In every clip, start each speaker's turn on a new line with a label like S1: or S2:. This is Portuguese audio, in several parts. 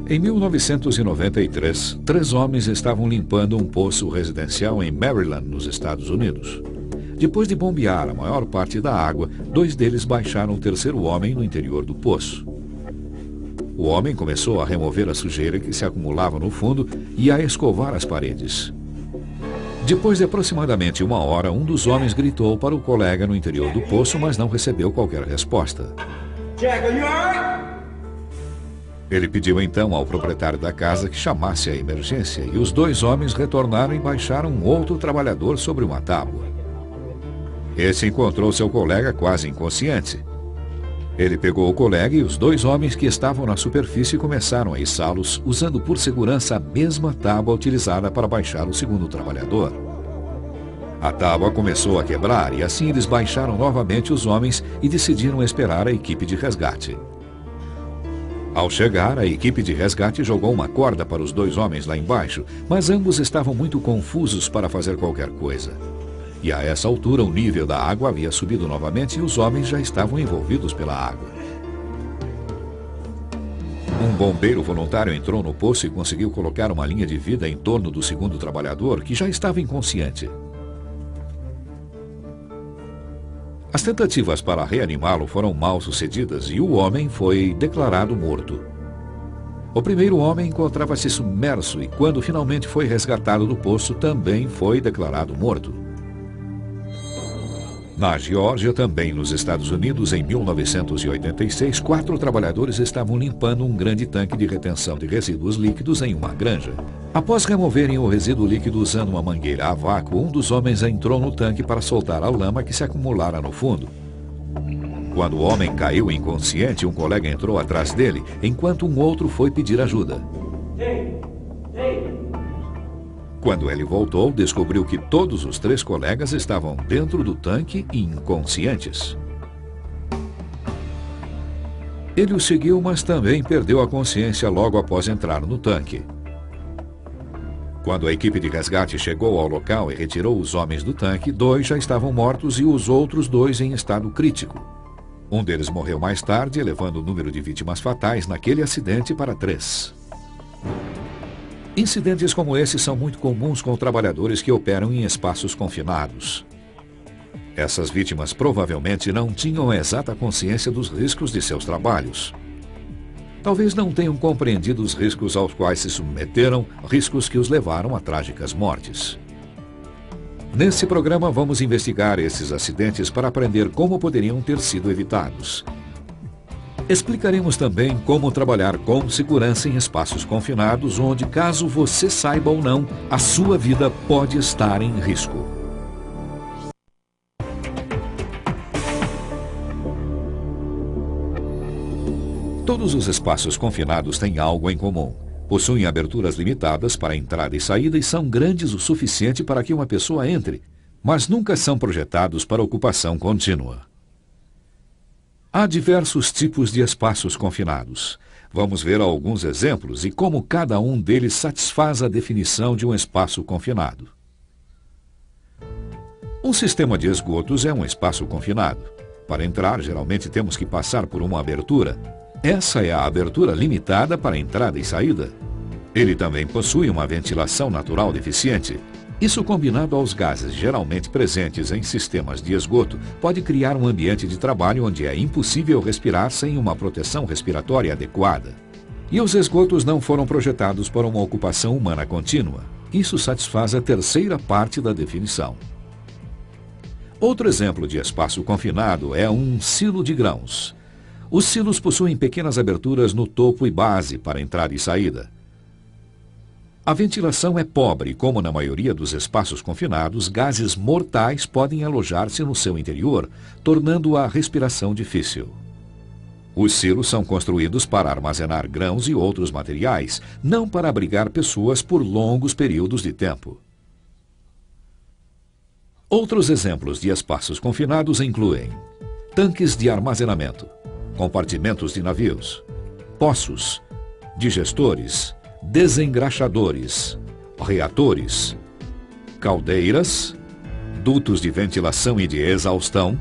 S1: Em 1993, 3 homens estavam limpando um poço residencial em Maryland, nos Estados Unidos. Depois de bombear a maior parte da água, 2 deles baixaram o terceiro homem no interior do poço. O homem começou a remover a sujeira que se acumulava no fundo e a escovar as paredes. Depois de aproximadamente 1 hora, um dos homens gritou para o colega no interior do poço, mas não recebeu qualquer resposta.
S2: Jack, are you all right?
S1: Ele pediu então ao proprietário da casa que chamasse a emergência e os 2 homens retornaram e baixaram um outro trabalhador sobre uma tábua. Esse encontrou seu colega quase inconsciente. Ele pegou o colega e os 2 homens que estavam na superfície começaram a içá-los, usando por segurança a mesma tábua utilizada para baixar o segundo trabalhador. A tábua começou a quebrar e assim eles baixaram novamente os homens e decidiram esperar a equipe de resgate. Ao chegar, a equipe de resgate jogou uma corda para os 2 homens lá embaixo, mas ambos estavam muito confusos para fazer qualquer coisa. E a essa altura o nível da água havia subido novamente e os homens já estavam envolvidos pela água. Um bombeiro voluntário entrou no poço e conseguiu colocar uma linha de vida em torno do segundo trabalhador, que já estava inconsciente. As tentativas para reanimá-lo foram mal sucedidas e o homem foi declarado morto. O primeiro homem encontrava-se submerso e, quando finalmente foi resgatado do poço, também foi declarado morto. Na Geórgia, também nos Estados Unidos, em 1986, 4 trabalhadores estavam limpando um grande tanque de retenção de resíduos líquidos em uma granja. Após removerem o resíduo líquido usando uma mangueira a vácuo, um dos homens entrou no tanque para soltar a lama que se acumulara no fundo. Quando o homem caiu inconsciente, um colega entrou atrás dele, enquanto um outro foi pedir ajuda. Quando ele voltou, descobriu que todos os 3 colegas estavam dentro do tanque e inconscientes. Ele o seguiu, mas também perdeu a consciência logo após entrar no tanque. Quando a equipe de resgate chegou ao local e retirou os homens do tanque, 2 já estavam mortos e os outros 2 em estado crítico. Um deles morreu mais tarde, elevando o número de vítimas fatais naquele acidente para 3. Incidentes como esse são muito comuns com trabalhadores que operam em espaços confinados. Essas vítimas provavelmente não tinham a exata consciência dos riscos de seus trabalhos. Talvez não tenham compreendido os riscos aos quais se submeteram, riscos que os levaram a trágicas mortes. Nesse programa vamos investigar esses acidentes para aprender como poderiam ter sido evitados. Explicaremos também como trabalhar com segurança em espaços confinados, onde, caso você saiba ou não, a sua vida pode estar em risco. Todos os espaços confinados têm algo em comum. Possuem aberturas limitadas para entrada e saída e são grandes o suficiente para que uma pessoa entre, mas nunca são projetados para ocupação contínua. Há diversos tipos de espaços confinados. Vamos ver alguns exemplos e como cada um deles satisfaz a definição de um espaço confinado. Um sistema de esgotos é um espaço confinado. Para entrar, geralmente temos que passar por uma abertura. Essa é a abertura limitada para entrada e saída. Ele também possui uma ventilação natural deficiente. Isso, combinado aos gases geralmente presentes em sistemas de esgoto, pode criar um ambiente de trabalho onde é impossível respirar sem uma proteção respiratória adequada. E os esgotos não foram projetados para uma ocupação humana contínua. Isso satisfaz a terceira parte da definição. Outro exemplo de espaço confinado é um silo de grãos. Os silos possuem pequenas aberturas no topo e base para entrada e saída. A ventilação é pobre, como na maioria dos espaços confinados, gases mortais podem alojar-se no seu interior, tornando a respiração difícil. Os silos são construídos para armazenar grãos e outros materiais, não para abrigar pessoas por longos períodos de tempo. Outros exemplos de espaços confinados incluem tanques de armazenamento, compartimentos de navios, poços, digestores, desengraxadores, reatores, caldeiras, dutos de ventilação e de exaustão,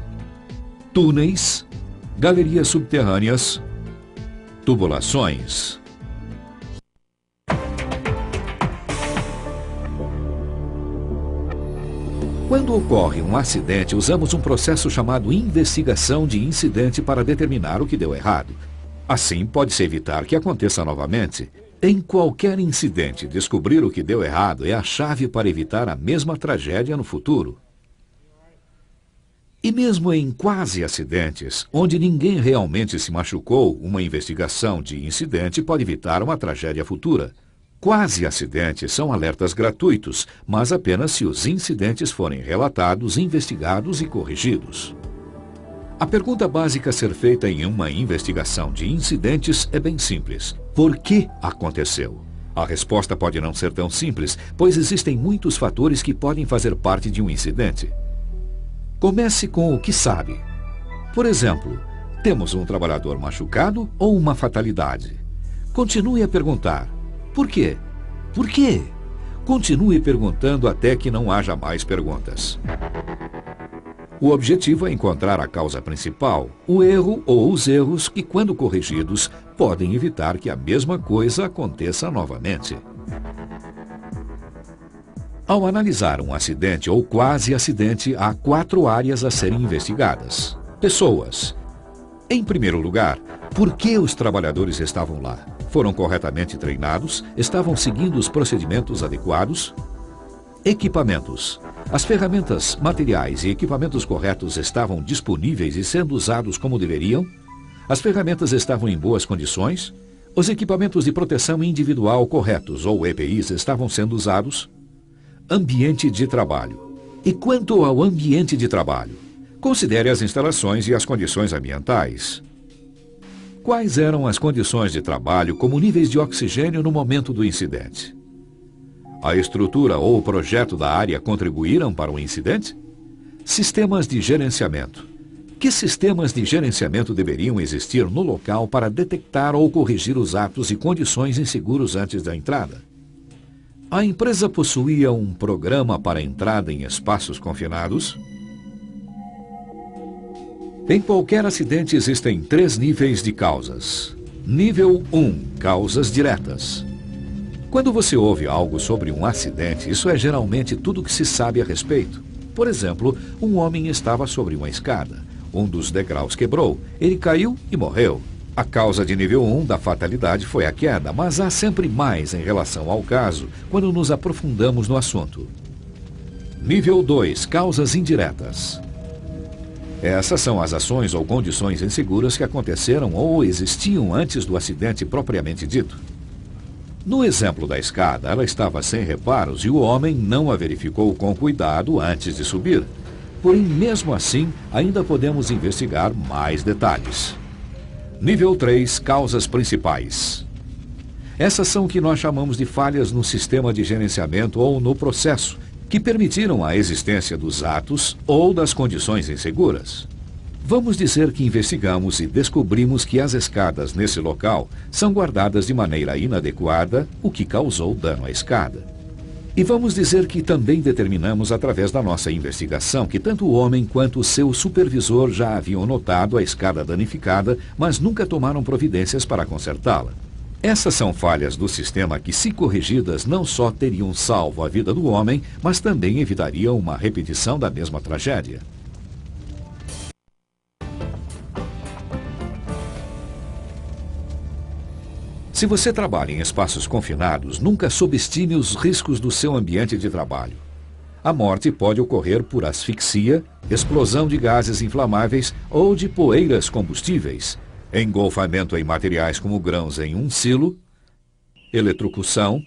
S1: túneis, galerias subterrâneas, tubulações, Quando ocorre um acidente, usamos um processo chamado investigação de incidente para determinar o que deu errado. Assim, pode-se evitar que aconteça novamente. Em qualquer incidente, descobrir o que deu errado é a chave para evitar a mesma tragédia no futuro. E mesmo em quase acidentes, onde ninguém realmente se machucou, uma investigação de incidente pode evitar uma tragédia futura. Quase acidentes são alertas gratuitos, mas apenas se os incidentes forem relatados, investigados e corrigidos. A pergunta básica a ser feita em uma investigação de incidentes é bem simples. Por que aconteceu? A resposta pode não ser tão simples, pois existem muitos fatores que podem fazer parte de um incidente. Comece com o que sabe. Por exemplo, temos um trabalhador machucado ou uma fatalidade? Continue a perguntar. Por quê? Por quê? Continue perguntando até que não haja mais perguntas. O objetivo é encontrar a causa principal, o erro ou os erros que, quando corrigidos, podem evitar que a mesma coisa aconteça novamente. Ao analisar um acidente ou quase acidente, há 4 áreas a serem investigadas. Pessoas. Em primeiro lugar, por que os trabalhadores estavam lá? Foram corretamente treinados? Estavam seguindo os procedimentos adequados? Equipamentos. As ferramentas, materiais e equipamentos corretos estavam disponíveis e sendo usados como deveriam? As ferramentas estavam em boas condições? Os equipamentos de proteção individual corretos, ou EPIs, estavam sendo usados? Ambiente de trabalho. E quanto ao ambiente de trabalho? Considere as instalações e as condições ambientais. Quais eram as condições de trabalho, como níveis de oxigênio no momento do incidente? A estrutura ou o projeto da área contribuíram para o incidente? Sistemas de gerenciamento. Que sistemas de gerenciamento deveriam existir no local para detectar ou corrigir os atos e condições inseguros antes da entrada? A empresa possuía um programa para entrada em espaços confinados? Em qualquer acidente existem 3 níveis de causas. Nível 1, causas diretas. Quando você ouve algo sobre um acidente, isso é geralmente tudo o que se sabe a respeito. Por exemplo, um homem estava sobre uma escada. Um dos degraus quebrou, ele caiu e morreu. A causa de nível 1 da fatalidade foi a queda, mas há sempre mais em relação ao caso quando nos aprofundamos no assunto. Nível 2, causas indiretas. Essas são as ações ou condições inseguras que aconteceram ou existiam antes do acidente propriamente dito. No exemplo da escada, ela estava sem reparos e o homem não a verificou com cuidado antes de subir. Porém, mesmo assim, ainda podemos investigar mais detalhes. Nível 3, causas principais. Essas são o que nós chamamos de falhas no sistema de gerenciamento ou no processo, que permitiram a existência dos atos ou das condições inseguras. Vamos dizer que investigamos e descobrimos que as escadas nesse local são guardadas de maneira inadequada, o que causou dano à escada. E vamos dizer que também determinamos através da nossa investigação que tanto o homem quanto o seu supervisor já haviam notado a escada danificada, mas nunca tomaram providências para consertá-la. Essas são falhas do sistema que, se corrigidas, não só teriam salvo a vida do homem, mas também evitariam uma repetição da mesma tragédia. Se você trabalha em espaços confinados, nunca subestime os riscos do seu ambiente de trabalho. A morte pode ocorrer por asfixia, explosão de gases inflamáveis ou de poeiras combustíveis, engolfamento em materiais como grãos em um silo, eletrocução,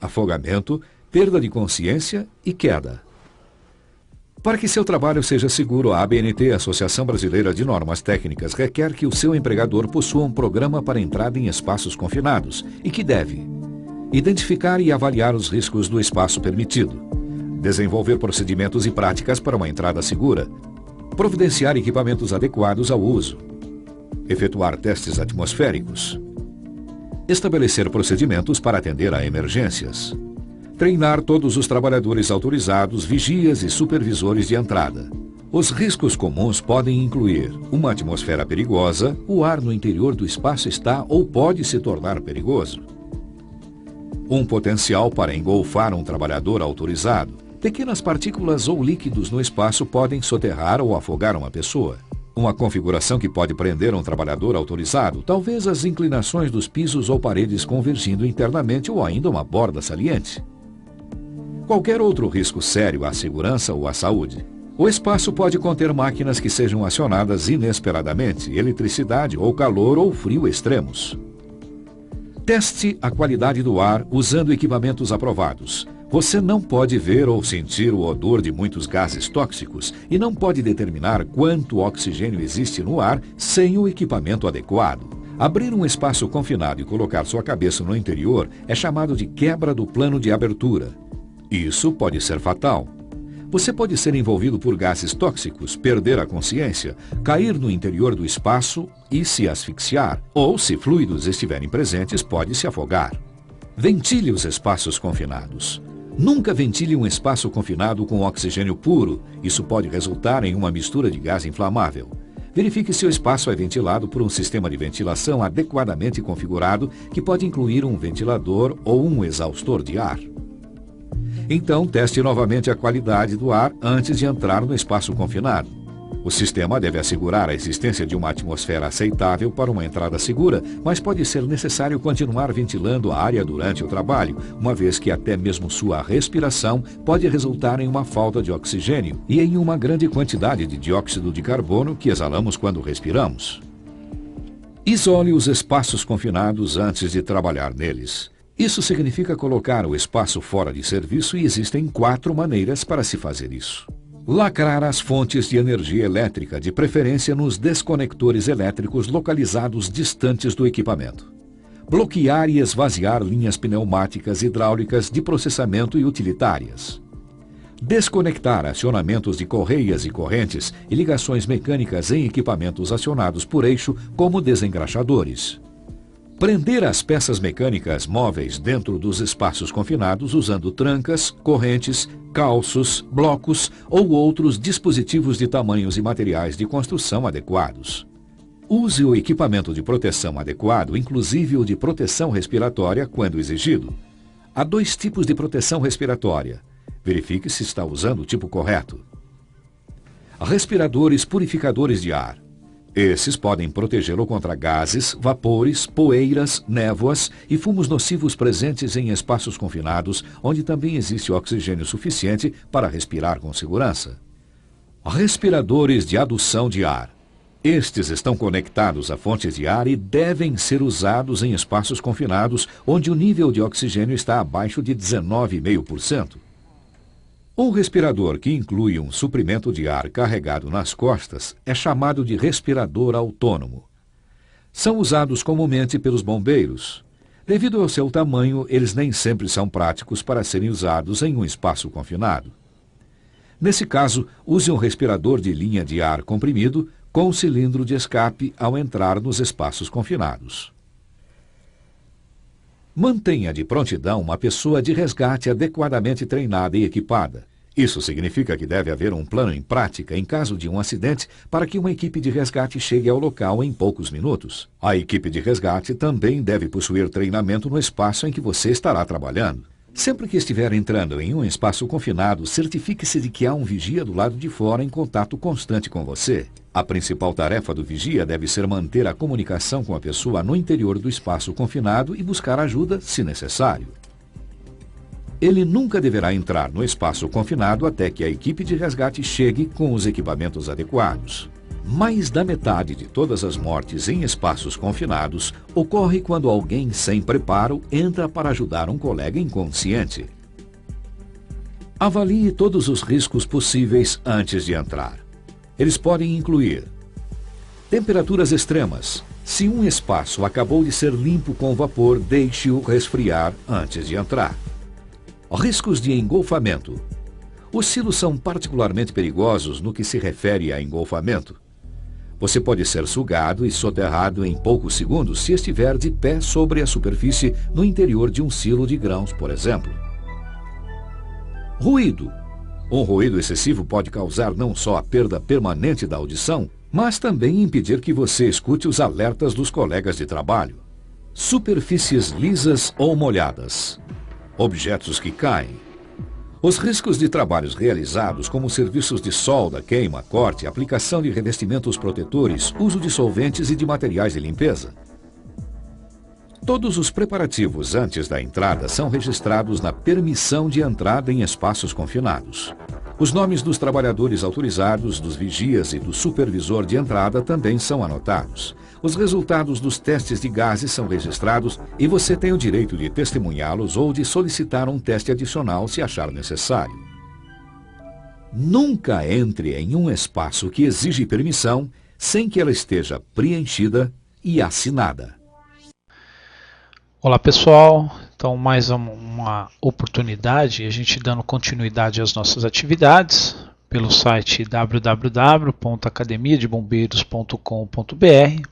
S1: afogamento, perda de consciência e queda. Para que seu trabalho seja seguro, a ABNT, Associação Brasileira de Normas Técnicas, requer que o seu empregador possua um programa para entrada em espaços confinados e que deve identificar e avaliar os riscos do espaço permitido, desenvolver procedimentos e práticas para uma entrada segura, providenciar equipamentos adequados ao uso, efetuar testes atmosféricos, estabelecer procedimentos para atender a emergências, treinar todos os trabalhadores autorizados, vigias e supervisores de entrada. Os riscos comuns podem incluir uma atmosfera perigosa, o ar no interior do espaço está ou pode se tornar perigoso, um potencial para engolfar um trabalhador autorizado, Pequenas partículas ou líquidos no espaço podem soterrar ou afogar uma pessoa. Uma configuração que pode prender um trabalhador autorizado, talvez as inclinações dos pisos ou paredes convergindo internamente ou ainda uma borda saliente. Qualquer outro risco sério à segurança ou à saúde. O espaço pode conter máquinas que sejam acionadas inesperadamente, eletricidade ou calor ou frio extremos. Teste a qualidade do ar usando equipamentos aprovados. Você não pode ver ou sentir o odor de muitos gases tóxicos e não pode determinar quanto oxigênio existe no ar sem o equipamento adequado. Abrir um espaço confinado e colocar sua cabeça no interior é chamado de quebra do plano de abertura. Isso pode ser fatal. Você pode ser envolvido por gases tóxicos, perder a consciência, cair no interior do espaço e se asfixiar, ou, se fluidos estiverem presentes, pode se afogar. Ventile os espaços confinados. Nunca ventile um espaço confinado com oxigênio puro. Isso pode resultar em uma mistura de gás inflamável. Verifique se o espaço é ventilado por um sistema de ventilação adequadamente configurado, que pode incluir um ventilador ou um exaustor de ar. Então, teste novamente a qualidade do ar antes de entrar no espaço confinado. O sistema deve assegurar a existência de uma atmosfera aceitável para uma entrada segura, mas pode ser necessário continuar ventilando a área durante o trabalho, uma vez que até mesmo sua respiração pode resultar em uma falta de oxigênio e em uma grande quantidade de dióxido de carbono que exalamos quando respiramos. Isole os espaços confinados antes de trabalhar neles. Isso significa colocar o espaço fora de serviço e existem 4 maneiras para se fazer isso. Lacrar as fontes de energia elétrica, de preferência nos desconectores elétricos localizados distantes do equipamento. Bloquear e esvaziar linhas pneumáticas, hidráulicas, de processamento e utilitárias. Desconectar acionamentos de correias e correntes e ligações mecânicas em equipamentos acionados por eixo, como desengraxadores. Prender as peças mecânicas móveis dentro dos espaços confinados usando trancas, correntes, calços, blocos ou outros dispositivos de tamanhos e materiais de construção adequados. Use o equipamento de proteção adequado, inclusive o de proteção respiratória, quando exigido. Há 2 tipos de proteção respiratória. Verifique se está usando o tipo correto. Respiradores purificadores de ar. Esses podem protegê-lo contra gases, vapores, poeiras, névoas e fumos nocivos presentes em espaços confinados, onde também existe oxigênio suficiente para respirar com segurança. Respiradores de adução de ar. Estes estão conectados a fontes de ar e devem ser usados em espaços confinados, onde o nível de oxigênio está abaixo de 19,5%. Um respirador que inclui um suprimento de ar carregado nas costas é chamado de respirador autônomo. São usados comumente pelos bombeiros. Devido ao seu tamanho, eles nem sempre são práticos para serem usados em um espaço confinado. Nesse caso, use um respirador de linha de ar comprimido com cilindro de escape ao entrar nos espaços confinados. Mantenha de prontidão uma pessoa de resgate adequadamente treinada e equipada. Isso significa que deve haver um plano em prática em caso de um acidente para que uma equipe de resgate chegue ao local em poucos minutos. A equipe de resgate também deve possuir treinamento no espaço em que você estará trabalhando. Sempre que estiver entrando em um espaço confinado, certifique-se de que há um vigia do lado de fora em contato constante com você. A principal tarefa do vigia deve ser manter a comunicação com a pessoa no interior do espaço confinado e buscar ajuda, se necessário. Ele nunca deverá entrar no espaço confinado até que a equipe de resgate chegue com os equipamentos adequados. Mais da metade de todas as mortes em espaços confinados ocorre quando alguém sem preparo entra para ajudar um colega inconsciente. Avalie todos os riscos possíveis antes de entrar. Eles podem incluir temperaturas extremas. Se um espaço acabou de ser limpo com vapor, deixe-o resfriar antes de entrar. Riscos de engolfamento. Os silos são particularmente perigosos no que se refere a engolfamento. Você pode ser sugado e soterrado em poucos segundos se estiver de pé sobre a superfície no interior de um silo de grãos, por exemplo. Ruído. Um ruído excessivo pode causar não só a perda permanente da audição, mas também impedir que você escute os alertas dos colegas de trabalho. Superfícies lisas ou molhadas. Objetos que caem. Os riscos de trabalhos realizados, como serviços de solda, queima, corte, aplicação de revestimentos protetores, uso de solventes e de materiais de limpeza. Todos os preparativos antes da entrada são registrados na permissão de entrada em espaços confinados. Os nomes dos trabalhadores autorizados, dos vigias e do supervisor de entrada também são anotados. Os resultados dos testes de gases são registrados e você tem o direito de testemunhá-los ou de solicitar um teste adicional se achar necessário. Nunca entre em um espaço que exige permissão sem que ela esteja preenchida e assinada.
S3: Olá pessoal, então mais uma oportunidade, a gente dando continuidade às nossas atividades pelo site www.academiadebombeiros.com.br,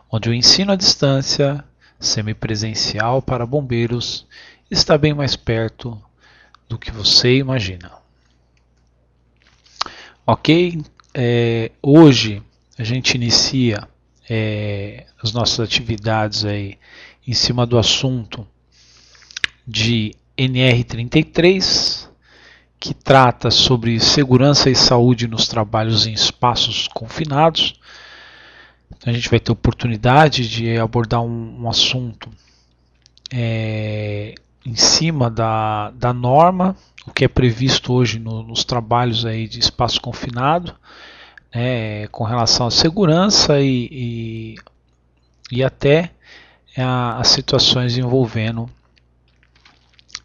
S3: onde o ensino à distância semipresencial para bombeiros está bem mais perto do que você imagina. Ok? Hoje a gente inicia as nossas atividades aí em cima do assunto de NR33, que trata sobre segurança e saúde nos trabalhos em espaços confinados. Então a gente vai ter oportunidade de abordar um assunto em cima da norma, o que é previsto hoje nos trabalhos aí de espaço confinado, com relação à segurança e até as situações envolvendo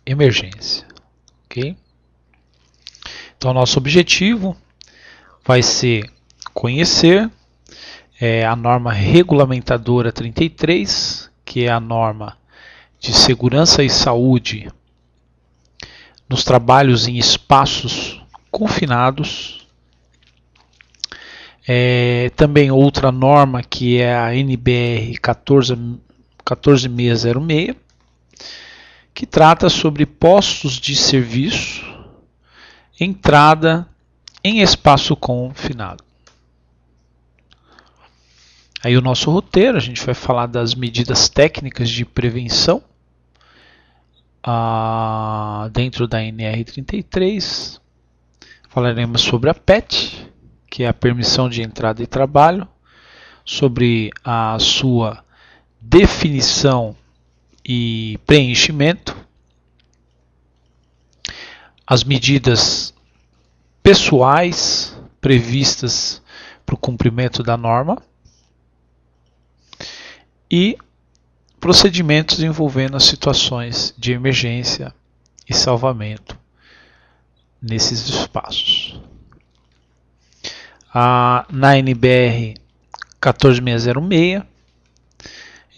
S3: emergência. Ok? Então, nosso objetivo vai ser conhecer a norma regulamentadora 33, que é a norma de segurança e saúde nos trabalhos em espaços confinados. Também outra norma que é a NBR 14606, que trata sobre postos de serviço, entrada em espaço confinado. Aí o nosso roteiro, a gente vai falar das medidas técnicas de prevenção dentro da NR33. Falaremos sobre a PET, que é a permissão de entrada e trabalho, sobre a sua definição e preenchimento, as medidas pessoais previstas para o cumprimento da norma e procedimentos envolvendo as situações de emergência e salvamento nesses espaços. Na NBR 14606, a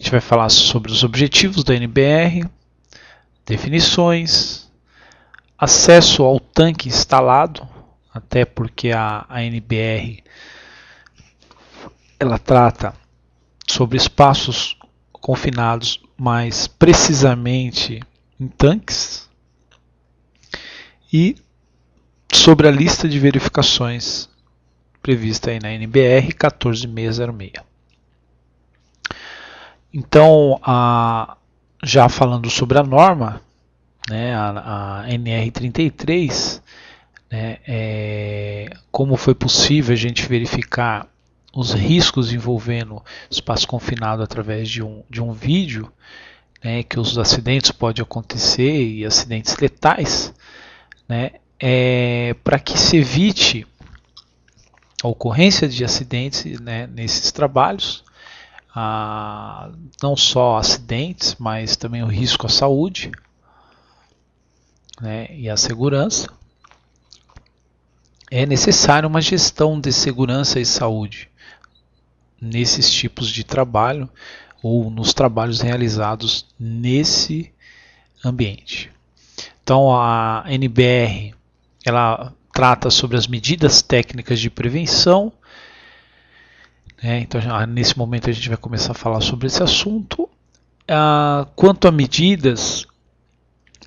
S3: gente vai falar sobre os objetivos da NBR, definições, acesso ao tanque instalado, até porque a NBR ela trata sobre espaços confinados, mais precisamente em tanques, e sobre a lista de verificações prevista aí na NBR 14606. Então, já falando sobre a norma, a NR33, como foi possível a gente verificar os riscos envolvendo espaço confinado através de um vídeo, que os acidentes podem acontecer e acidentes letais, para que se evite a ocorrência de acidentes nesses trabalhos, não só acidentes, mas também o risco à saúde e à segurança. É necessária uma gestão de segurança e saúde nesses tipos de trabalho ou nos trabalhos realizados nesse ambiente. Então a NBR ela trata sobre as medidas técnicas de prevenção. Então nesse momento a gente vai começar a falar sobre esse assunto. Quanto a medidas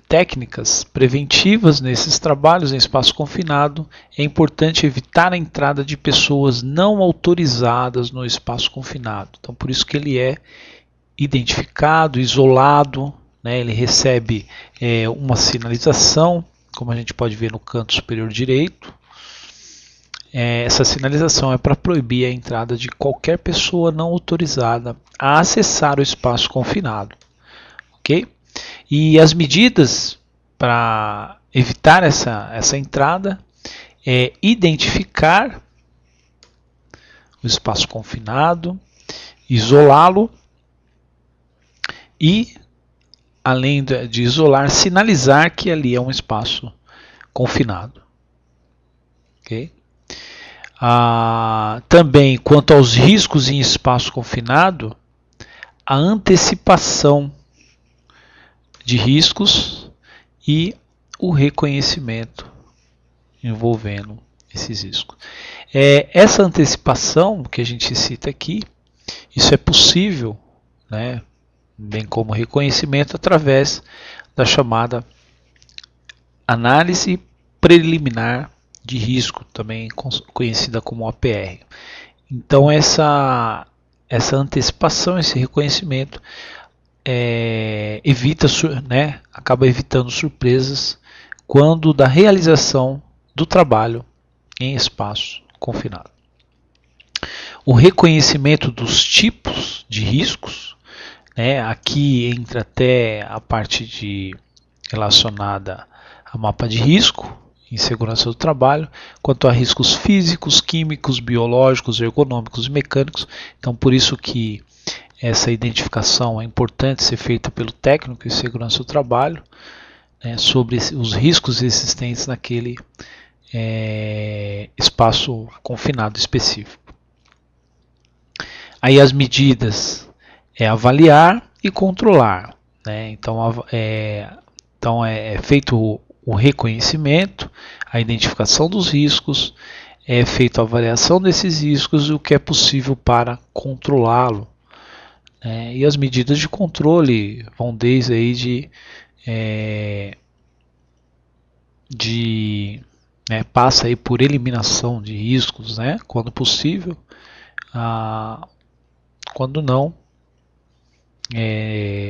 S3: técnicas preventivas nesses trabalhos em espaço confinado, é importante evitar a entrada de pessoas não autorizadas no espaço confinado. Então por isso que ele é identificado, isolado, ele recebe uma sinalização como a gente pode ver no canto superior direito. Essa sinalização é para proibir a entrada de qualquer pessoa não autorizada a acessar o espaço confinado. Ok? E as medidas para evitar essa entrada é identificar o espaço confinado, isolá-lo e, além de isolar, sinalizar que ali é um espaço confinado. Ok? Também, quanto aos riscos em espaço confinado, a antecipação de riscos e o reconhecimento envolvendo esses riscos. Essa antecipação que a gente cita aqui, isso é possível, né, bem como reconhecimento através da chamada análise preliminar de risco, também conhecida como APR. Então essa antecipação, esse reconhecimento acaba evitando surpresas quando da realização do trabalho em espaço confinado. O reconhecimento dos tipos de riscos, aqui entra até a parte relacionada a mapa de risco em segurança do trabalho, quanto a riscos físicos, químicos, biológicos, ergonômicos e mecânicos. Então, por isso que essa identificação é importante ser feita pelo técnico em segurança do trabalho, sobre os riscos existentes naquele espaço confinado específico. Aí as medidas é avaliar e controlar. Então é feito o reconhecimento, a identificação dos riscos, é feita a avaliação desses riscos e o que é possível para controlá-lo. E as medidas de controle vão desde aí passa aí por eliminação de riscos, quando possível, quando não,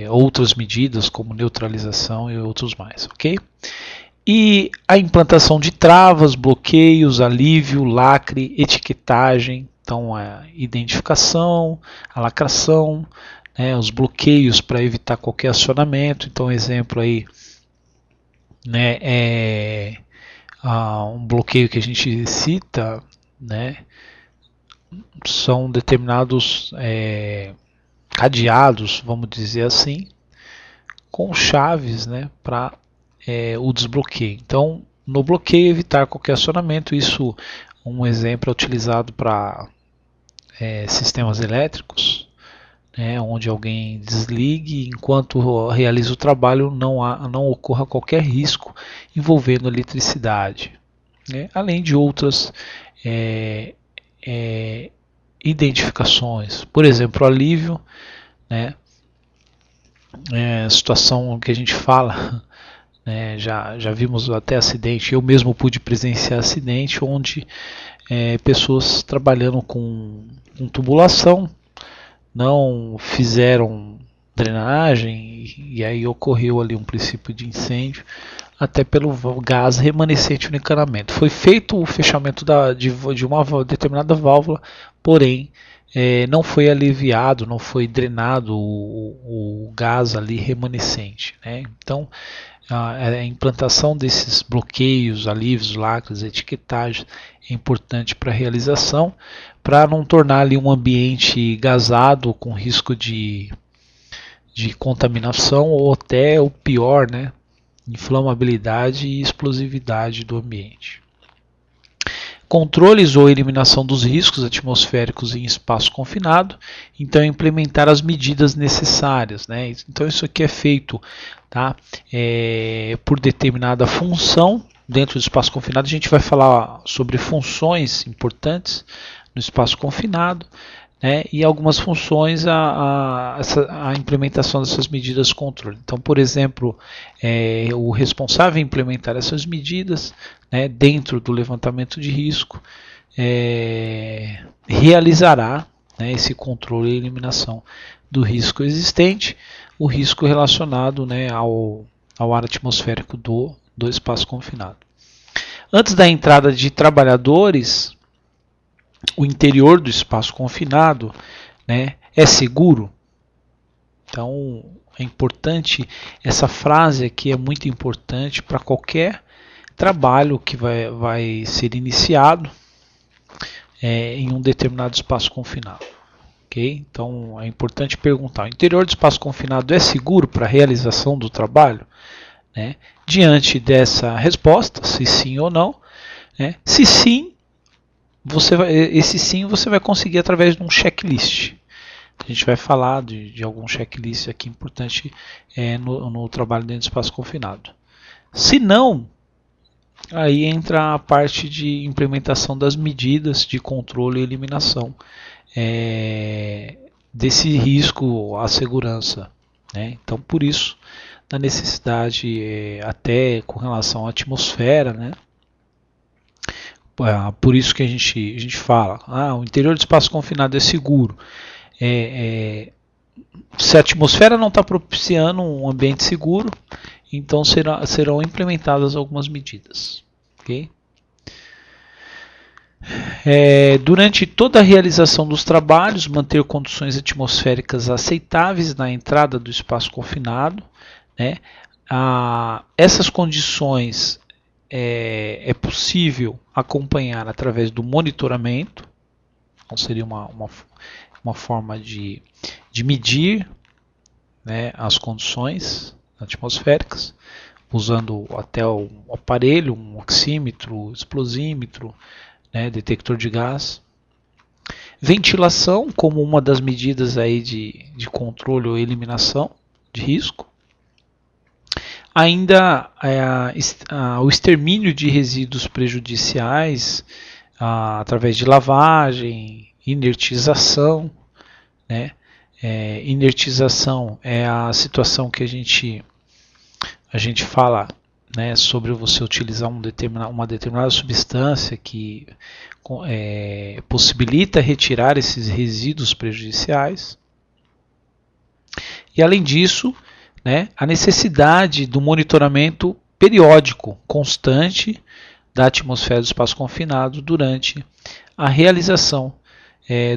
S3: outras medidas como neutralização e outros mais, ok? E a implantação de travas, bloqueios, alívio, lacre, etiquetagem, então a identificação, a lacração, os bloqueios para evitar qualquer acionamento. Então, exemplo aí, um bloqueio que a gente cita, são determinados cadeados, vamos dizer assim, com chaves, para o desbloqueio. Então, no bloqueio, evitar qualquer acionamento. Isso, um exemplo, é utilizado para sistemas elétricos, onde alguém desligue enquanto realiza o trabalho, não ocorra qualquer risco envolvendo eletricidade, além de outras identificações. Por exemplo, o alívio, situação que a gente fala, já vimos até acidente, eu mesmo pude presenciar acidente onde pessoas trabalhando com tubulação não fizeram drenagem e aí ocorreu ali um princípio de incêndio, até pelo gás remanescente no encanamento. Foi feito o fechamento de uma determinada válvula, porém não foi aliviado, não foi drenado o gás ali remanescente. Então, a implantação desses bloqueios, alívios, lacres, etiquetagens é importante para a realização, para não tornar ali um ambiente gasado com risco de contaminação ou até o pior, inflamabilidade e explosividade do ambiente. Controles ou eliminação dos riscos atmosféricos em espaço confinado, então implementar as medidas necessárias. Então isso aqui é feito por determinada função dentro do espaço confinado. A gente vai falar sobre funções importantes no espaço confinado, e algumas funções a implementação dessas medidas de controle. Então, por exemplo, o responsável em implementar essas medidas dentro do levantamento de risco realizará esse controle e eliminação do risco existente, o risco relacionado ao ar atmosférico do do espaço confinado. Antes da entrada de trabalhadores, o interior do espaço confinado, né, é seguro? Então, é importante, essa frase aqui é muito importante para qualquer trabalho que vai ser iniciado em um determinado espaço confinado. Okay? Então, é importante perguntar, o interior do espaço confinado é seguro para a realização do trabalho? Né? Diante dessa resposta, se sim ou não, né? Se sim, esse sim você vai conseguir através de um checklist. A gente vai falar de algum checklist aqui importante no trabalho dentro do espaço confinado. Se não, aí entra a parte de implementação das medidas de controle e eliminação desse risco à segurança. Né? Então, por isso, da necessidade até com relação à atmosfera, né? Por isso que a gente fala, o interior do espaço confinado é seguro. Se a atmosfera não está propiciando um ambiente seguro, então serão implementadas algumas medidas. Okay? Durante toda a realização dos trabalhos, manter condições atmosféricas aceitáveis na entrada do espaço confinado. Né? Essas condições é possível acompanhar através do monitoramento. Então seria uma forma de medir, né, as condições atmosféricas, usando até o aparelho, um oxímetro, explosímetro, né, detector de gás. Ventilação como uma das medidas aí de controle ou eliminação de risco. Ainda o extermínio de resíduos prejudiciais através de lavagem, inertização. Né? Inertização é a situação que a gente fala, né, sobre você utilizar uma determinada substância que possibilita retirar esses resíduos prejudiciais. E além disso, né, a necessidade do monitoramento periódico, constante, da atmosfera do espaço confinado durante a realização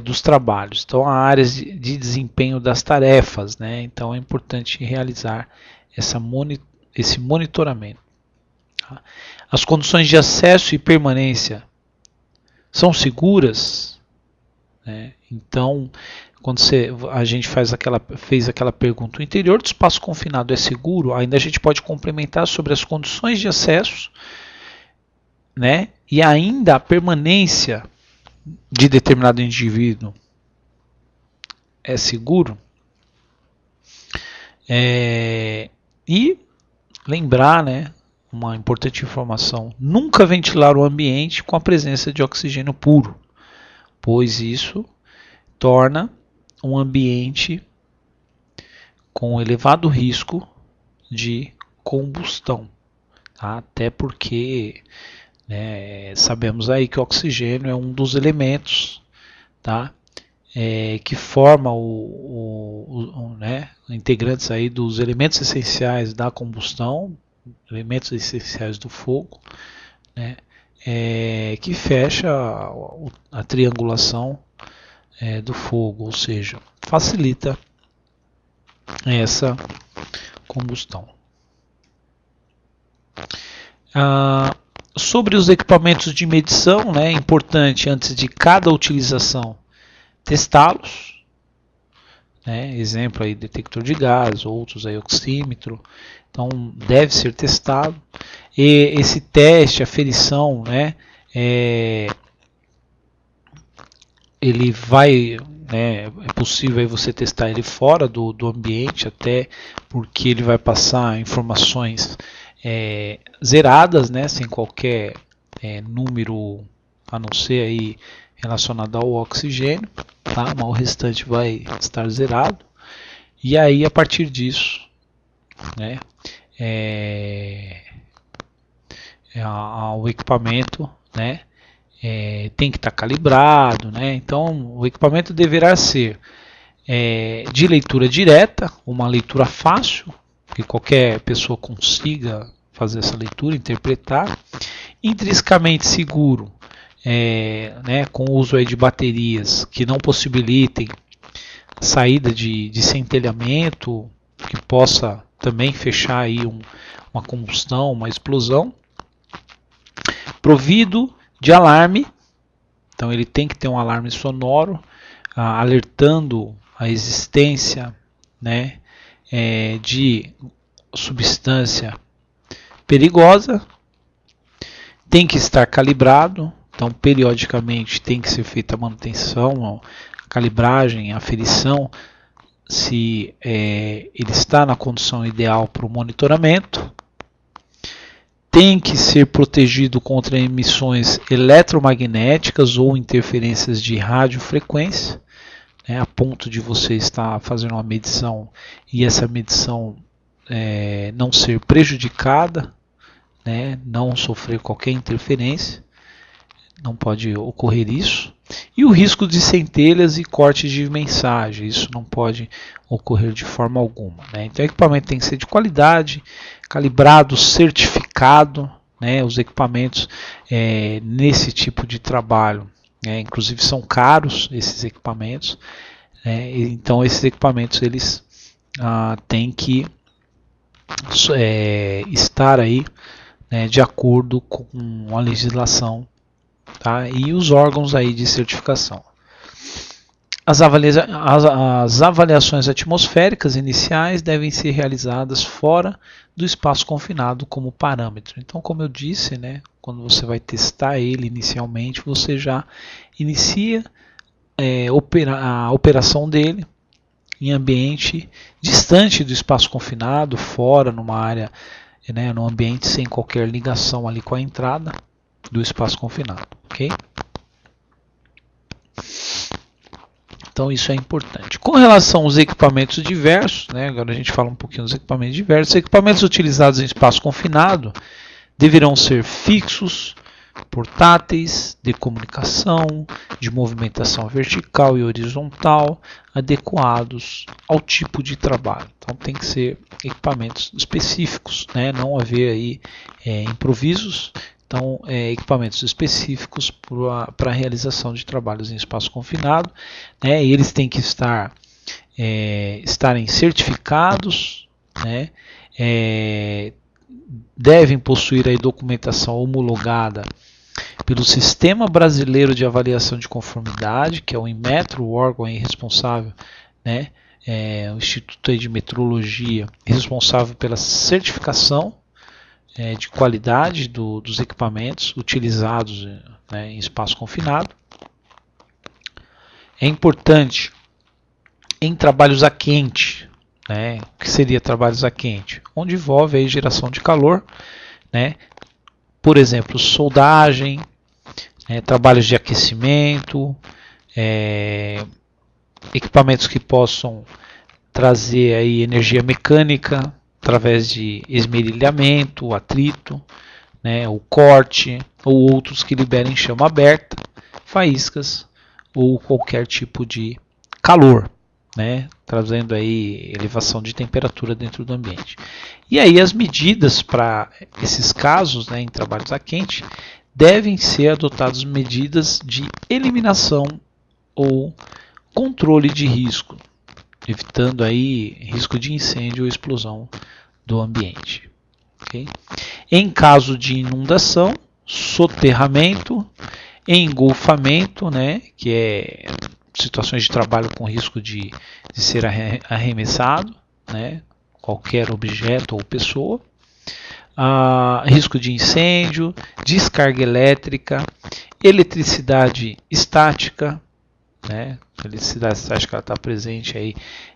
S3: dos trabalhos. Então, há áreas de desempenho das tarefas, né? Então é importante realizar esse monitoramento. Tá? As condições de acesso e permanência são seguras? Né? Então, quando a gente fez aquela pergunta, o interior do espaço confinado é seguro? Ainda a gente pode complementar sobre as condições de acesso, né? E ainda a permanência de determinado indivíduo é seguro? E lembrar, né, uma importante informação, nunca ventilar o ambiente com a presença de oxigênio puro, pois isso torna um ambiente com elevado risco de combustão, tá? Até porque sabemos aí que o oxigênio é um dos elementos, tá? Que forma integrantes aí dos elementos essenciais da combustão, elementos essenciais do fogo, né? Que fecha a triangulação do fogo, ou seja, facilita essa combustão. Sobre os equipamentos de medição, né, é importante antes de cada utilização testá-los. Né, exemplo aí, detector de gás, outros aí, oxímetro. Então deve ser testado. E esse teste, aferição, né, ele vai, é possível aí você testar ele fora do ambiente, até porque ele vai passar informações zeradas, né, sem qualquer número a não ser aí relacionado ao oxigênio, tá? Mas o restante vai estar zerado. E aí a partir disso, né, o equipamento, né, tem que estar calibrado, né? Então o equipamento deverá ser de leitura direta, uma leitura fácil, que qualquer pessoa consiga fazer essa leitura, interpretar. Intrinsecamente seguro, né, com o uso aí de baterias que não possibilitem a saída de centelhamento, que possa também fechar aí uma combustão, uma explosão. Provido de alarme, então ele tem que ter um alarme sonoro, alertando a existência, né, de substância perigosa. Tem que estar calibrado, então periodicamente tem que ser feita a manutenção, a calibragem, a aferição, se ele está na condição ideal para o monitoramento. Tem que ser protegido contra emissões eletromagnéticas ou interferências de radiofrequência, né, a ponto de você estar fazendo uma medição e essa medição não ser prejudicada, né, não sofrer qualquer interferência, não pode ocorrer isso. E o risco de centelhas e cortes de mensagem, isso não pode ocorrer de forma alguma, né? Então o equipamento tem que ser de qualidade, calibrado, certificado, né? Os equipamentos nesse tipo de trabalho, inclusive são caros esses equipamentos, então esses equipamentos eles têm que estar aí, né, de acordo com a legislação, tá? E os órgãos aí de certificação. As avaliações atmosféricas iniciais devem ser realizadas fora do espaço confinado como parâmetro. Então, como eu disse, né, quando você vai testar ele inicialmente, você já inicia a operação dele em ambiente distante do espaço confinado, fora, numa área, né, num ambiente sem qualquer ligação ali com a entrada do espaço confinado, ok? Então isso é importante. Com relação aos equipamentos diversos, né, agora a gente fala um pouquinho dos equipamentos diversos. Os equipamentos utilizados em espaço confinado deverão ser fixos, portáteis, de comunicação, de movimentação vertical e horizontal, adequados ao tipo de trabalho. Então tem que ser equipamentos específicos, né? Não haver aí improvisos. Então, equipamentos específicos para a realização de trabalhos em espaço confinado, né? E eles têm que estarem certificados, né? Devem possuir aí documentação homologada pelo Sistema Brasileiro de Avaliação de Conformidade, que é o Inmetro, o órgão aí responsável, né? O Instituto aí de Metrologia, responsável pela certificação de qualidade dos equipamentos utilizados, né, em espaço confinado. É importante em trabalhos a quente, né, o que seria trabalhos a quente? Onde envolve aí geração de calor, né, por exemplo, soldagem, trabalhos de aquecimento, equipamentos que possam trazer aí energia mecânica, através de esmerilhamento, atrito, né, o corte, ou outros que liberem chama aberta, faíscas ou qualquer tipo de calor, né, trazendo aí elevação de temperatura dentro do ambiente. E aí as medidas para esses casos, né, em trabalhos a quente, devem ser adotadas medidas de eliminação ou controle de risco, evitando aí risco de incêndio ou explosão do ambiente. Okay? Em caso de inundação, soterramento, engolfamento, né, que é situações de trabalho com risco de ser arremessado, né, qualquer objeto ou pessoa, risco de incêndio, descarga elétrica, eletricidade estática, né? A eletricidade estática está presente aí,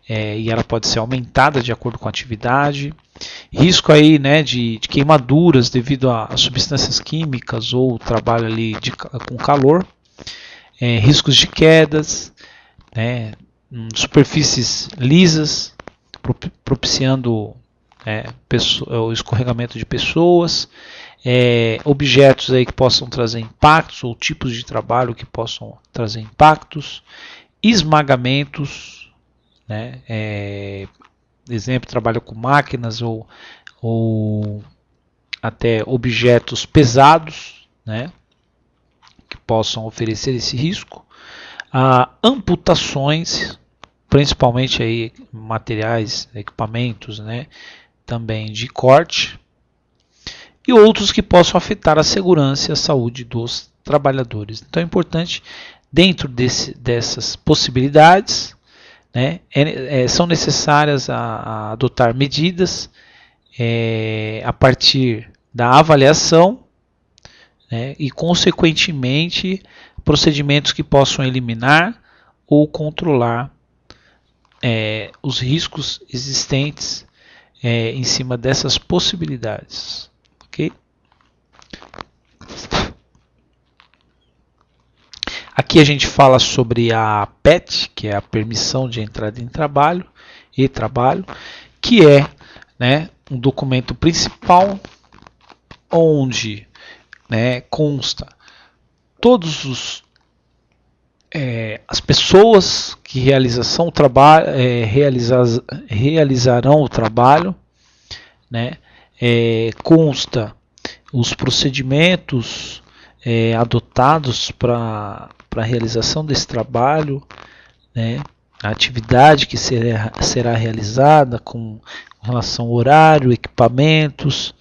S3: e ela pode ser aumentada de acordo com a atividade. Risco aí, né, de queimaduras devido a substâncias químicas ou trabalho ali com calor. Riscos de quedas, né, superfícies lisas, propiciando o escorregamento de pessoas. Objetos aí que possam trazer impactos ou tipos de trabalho que possam trazer impactos, esmagamentos, né? Exemplo, trabalho com máquinas ou até objetos pesados, né, que possam oferecer esse risco, amputações, principalmente aí materiais, equipamentos, né, também de corte, e outros que possam afetar a segurança e a saúde dos trabalhadores. Então é importante, dentro dessas possibilidades, né, são necessárias a adotar medidas a partir da avaliação, né, e consequentemente procedimentos que possam eliminar ou controlar os riscos existentes em cima dessas possibilidades. Ok? Aqui a gente fala sobre a PET, que é a permissão de entrada em trabalho e trabalho, que é, né, um documento principal onde, né, consta todos as pessoas que realizarão o trabalho, né, consta os procedimentos adotados para a realização desse trabalho, né, a atividade que será realizada com relação ao horário, equipamentos,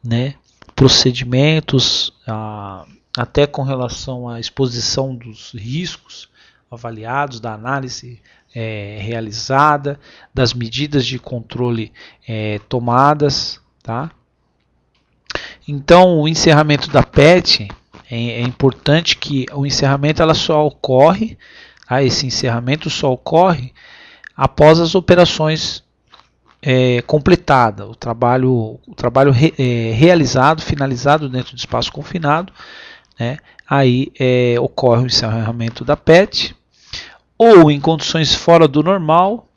S3: né, procedimentos, até com relação à exposição dos riscos avaliados, da análise realizada, das medidas de controle tomadas, tá? Então, o encerramento da PET, é importante que o encerramento só ocorre, esse encerramento só ocorre após as operações completadas, o trabalho realizado, finalizado dentro do espaço confinado, né? Aí ocorre o encerramento da PET, ou em condições fora do normal,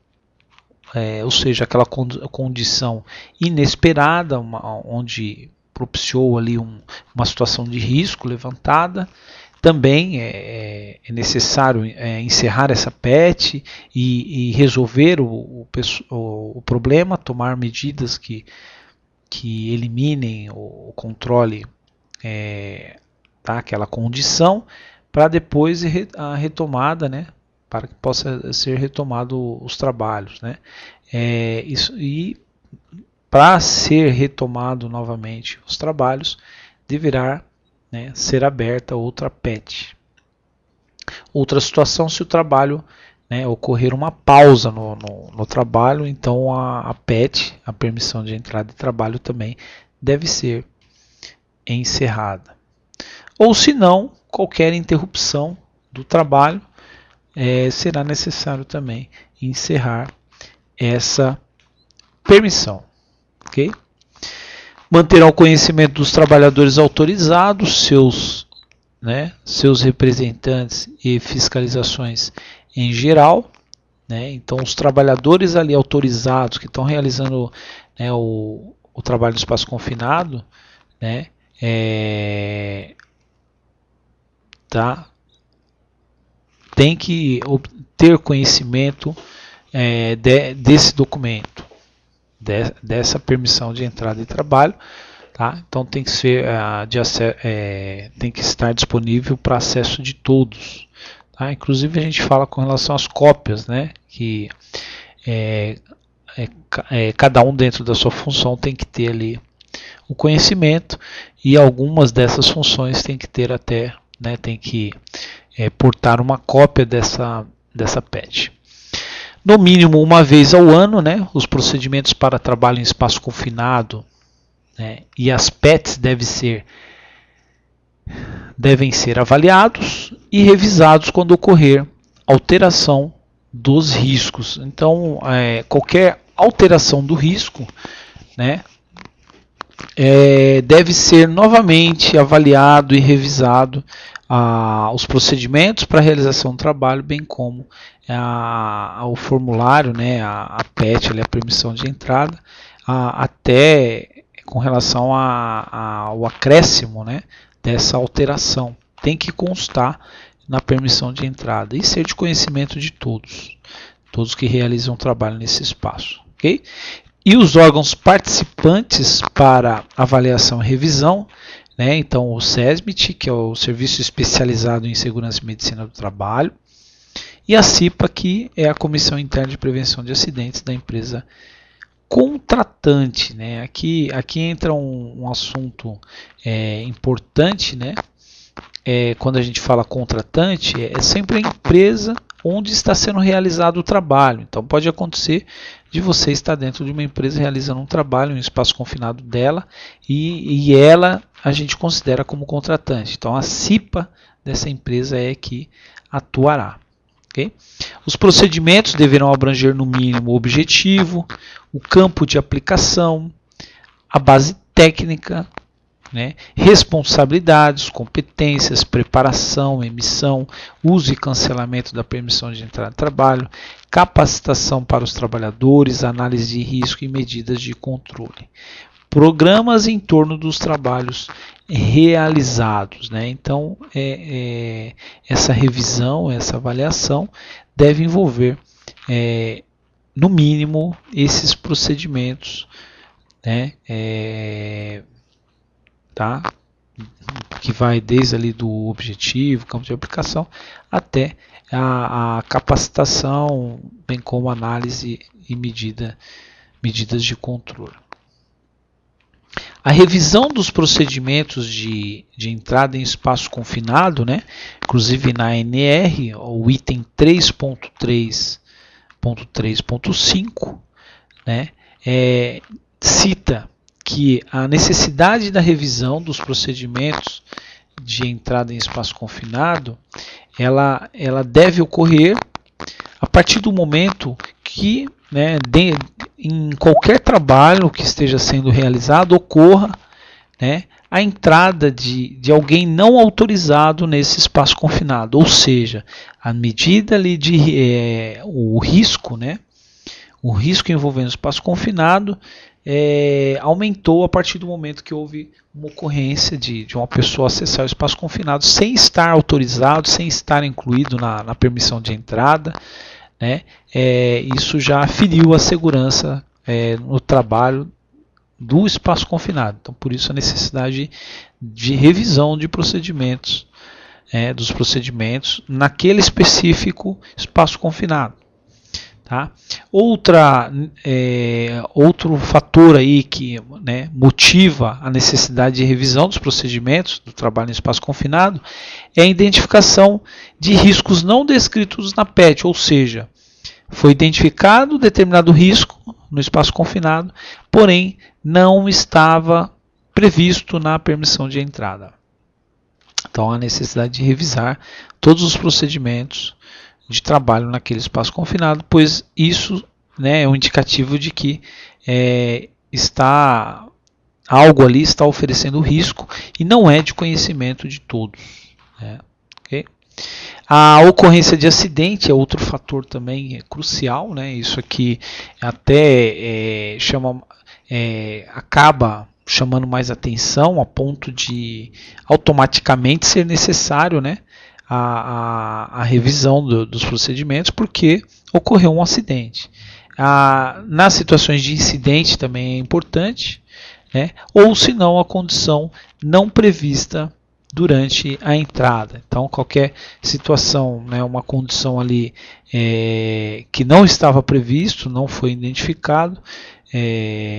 S3: ou seja, aquela condição inesperada, onde propiciou ali uma situação de risco levantada. Também é necessário encerrar essa PET e resolver o problema, tomar medidas que eliminem o controle aquela condição, para depois a retomada, né, para que possa ser retomado os trabalhos, né. E para ser retomado novamente os trabalhos, deverá, né, ser aberta outra PET. Outra situação, se o trabalho, né, ocorrer uma pausa no trabalho, então a PET, a permissão de entrada de trabalho, também deve ser encerrada. Ou se não, qualquer interrupção do trabalho, será necessário também encerrar essa permissão. Okay? Manterá o conhecimento dos trabalhadores autorizados, seus representantes e fiscalizações em geral, né? Então, os trabalhadores ali autorizados que estão realizando, né, o trabalho no espaço confinado, né, tem que ter conhecimento desse documento, dessa permissão de entrada e trabalho, tá? Então tem que ser tem que estar disponível para acesso de todos, tá? Inclusive a gente fala com relação às cópias, né? Que cada um dentro da sua função tem que ter ali o conhecimento, e algumas dessas funções tem que ter até, né, tem que portar uma cópia dessa PET. No mínimo uma vez ao ano, né, os procedimentos para trabalho em espaço confinado, né, e as PETs devem ser avaliados e revisados quando ocorrer alteração dos riscos. Então, qualquer alteração do risco, né, deve ser novamente avaliado e revisado os procedimentos para a realização do trabalho, bem como o formulário, né, a PET, a permissão de entrada, até com relação ao acréscimo, né, dessa alteração. Tem que constar na permissão de entrada e ser de conhecimento de todos que realizam trabalho nesse espaço. Okay? E os órgãos participantes para avaliação e revisão, né? Então o SESMIT, que é o Serviço Especializado em Segurança e Medicina do Trabalho, e a CIPA, que é a Comissão Interna de Prevenção de Acidentes da empresa contratante, né? Aqui entra um assunto importante, né? Quando a gente fala contratante, é sempre a empresa onde está sendo realizado o trabalho. Então pode acontecer de você estar dentro de uma empresa realizando um trabalho em um espaço confinado dela e ela a gente considera como contratante. Então a CIPA dessa empresa é que atuará. Okay? Os procedimentos deverão abranger no mínimo o objetivo, o campo de aplicação, a base técnica, né? Responsabilidades, competências, preparação, emissão, uso e cancelamento da permissão de entrada de trabalho, capacitação para os trabalhadores, análise de risco e medidas de controle. Programas em torno dos trabalhos realizados, né? Então, essa revisão, essa avaliação deve envolver, no mínimo, esses procedimentos, né? Tá? Que vai desde ali do objetivo, campo de aplicação, até a capacitação, bem como análise e medidas de controle. A revisão dos procedimentos de entrada em espaço confinado, né? Inclusive na ANR, o item 3.3.3.5, né? Cita que a necessidade da revisão dos procedimentos de entrada em espaço confinado, ela deve ocorrer a partir do momento que, né, em qualquer trabalho que esteja sendo realizado, ocorra, né, a entrada de alguém não autorizado nesse espaço confinado, ou seja, a medida ali o risco, né, o risco envolvendo o espaço confinado aumentou a partir do momento que houve uma ocorrência de uma pessoa acessar o espaço confinado sem estar autorizado, sem estar incluído na permissão de entrada, né? Isso já feriu a segurança no trabalho do espaço confinado. Então, por isso a necessidade de revisão de procedimentos, dos procedimentos naquele específico espaço confinado. Tá? Outro fator aí que, né, motiva a necessidade de revisão dos procedimentos do trabalho em espaço confinado é a identificação de riscos não descritos na PET, ou seja, foi identificado determinado risco no espaço confinado, porém não estava previsto na permissão de entrada. Então há necessidade de revisar todos os procedimentos de trabalho naquele espaço confinado, pois isso, né, é um indicativo de que algo ali está oferecendo risco e não é de conhecimento de todos. Né? Okay? A ocorrência de acidente é outro fator também crucial, né? Isso aqui até acaba chamando mais atenção a ponto de automaticamente ser necessário, né, a revisão dos procedimentos porque ocorreu um acidente. Nas situações de incidente também é importante, né? Ou se não, a condição não prevista durante a entrada. Então, qualquer situação, né, uma condição ali que não estava previsto, não foi identificado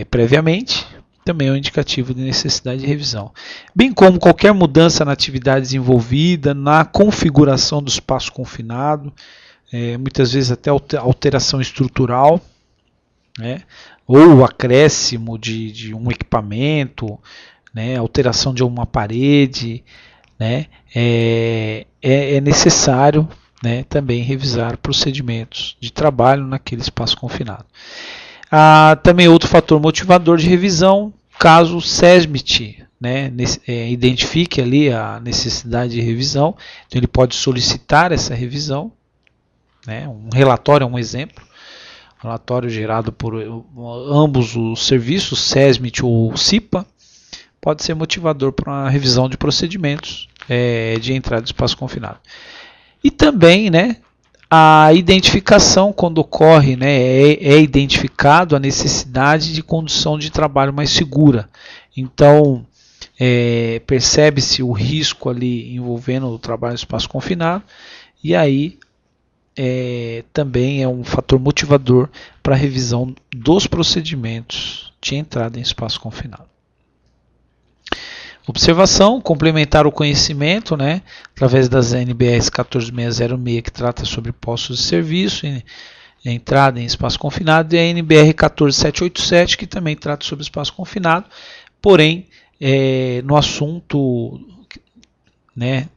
S3: previamente, também é um indicativo de necessidade de revisão. Bem como qualquer mudança na atividade desenvolvida, na configuração do espaço confinado, muitas vezes até alteração estrutural, né, ou acréscimo de um equipamento, né, alteração de uma parede, né, é necessário, né, também revisar procedimentos de trabalho naquele espaço confinado. Também outro fator motivador de revisão, caso o SESMIT, né, identifique ali a necessidade de revisão, então ele pode solicitar essa revisão, né, um relatório é um exemplo, relatório gerado por ambos os serviços, SESMIT ou CIPA, pode ser motivador para uma revisão de procedimentos de entrada de espaço confinado. E também, né, a identificação, quando ocorre, né, é identificado a necessidade de condição de trabalho mais segura. Então, percebe-se o risco ali envolvendo o trabalho em espaço confinado, e aí também é um fator motivador para a revisão dos procedimentos de entrada em espaço confinado. Observação, complementar o conhecimento, né, através das NBRs 14606, que trata sobre postos de serviço, entrada em espaço confinado, e a NBR 14787, que também trata sobre espaço confinado, porém, no assunto, né,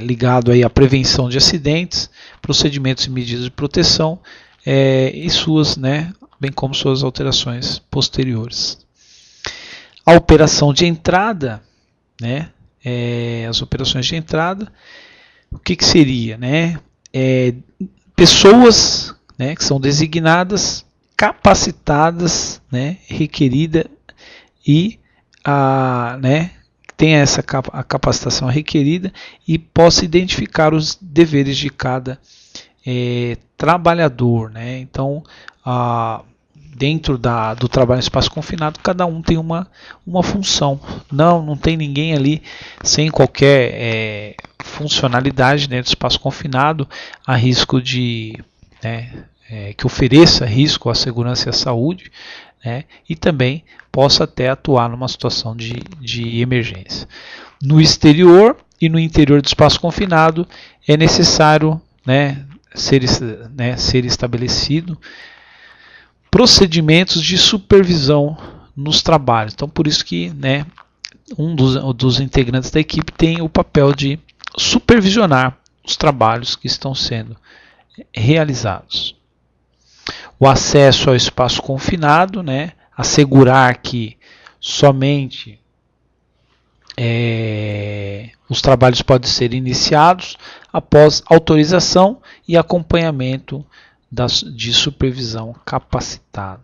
S3: ligado aí à prevenção de acidentes, procedimentos e medidas de proteção, e suas, né, bem como suas alterações posteriores. A operação de entrada, né, as operações de entrada, o que seria? Né? Pessoas, né, que são designadas, capacitadas, né, requerida e né, tem a capacitação requerida e possa identificar os deveres de cada trabalhador. Né? Então, dentro do trabalho em espaço confinado, cada um tem uma função. Não tem ninguém ali sem qualquer funcionalidade dentro do espaço confinado, a risco de, né, que ofereça risco à segurança e à saúde, né, e também possa até atuar numa situação de emergência. No exterior e no interior do espaço confinado é necessário, né, ser estabelecido procedimentos de supervisão nos trabalhos. Então, por isso que, né, um dos integrantes da equipe tem o papel de supervisionar os trabalhos que estão sendo realizados. O acesso ao espaço confinado, né, assegurar que somente os trabalhos podem ser iniciados após autorização e acompanhamento de supervisão capacitada.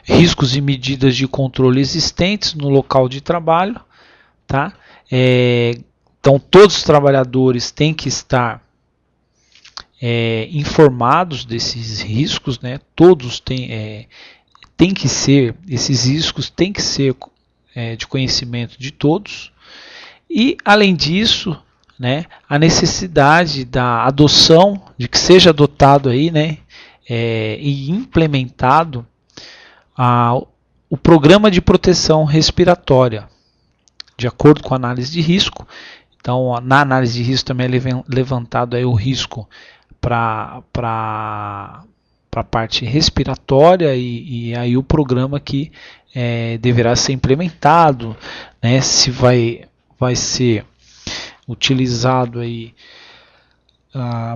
S3: Riscos e medidas de controle existentes no local de trabalho. Tá? Então, todos os trabalhadores têm que estar informados desses riscos, né? Todos têm que ser, esses riscos têm que ser de conhecimento de todos. E, além disso, né, a necessidade da adoção, de que seja adotado aí, né, e implementado o programa de proteção respiratória, de acordo com a análise de risco. Então, na análise de risco também é levantado aí o risco para a parte respiratória e aí o programa que deverá ser implementado, né, se vai ser utilizado aí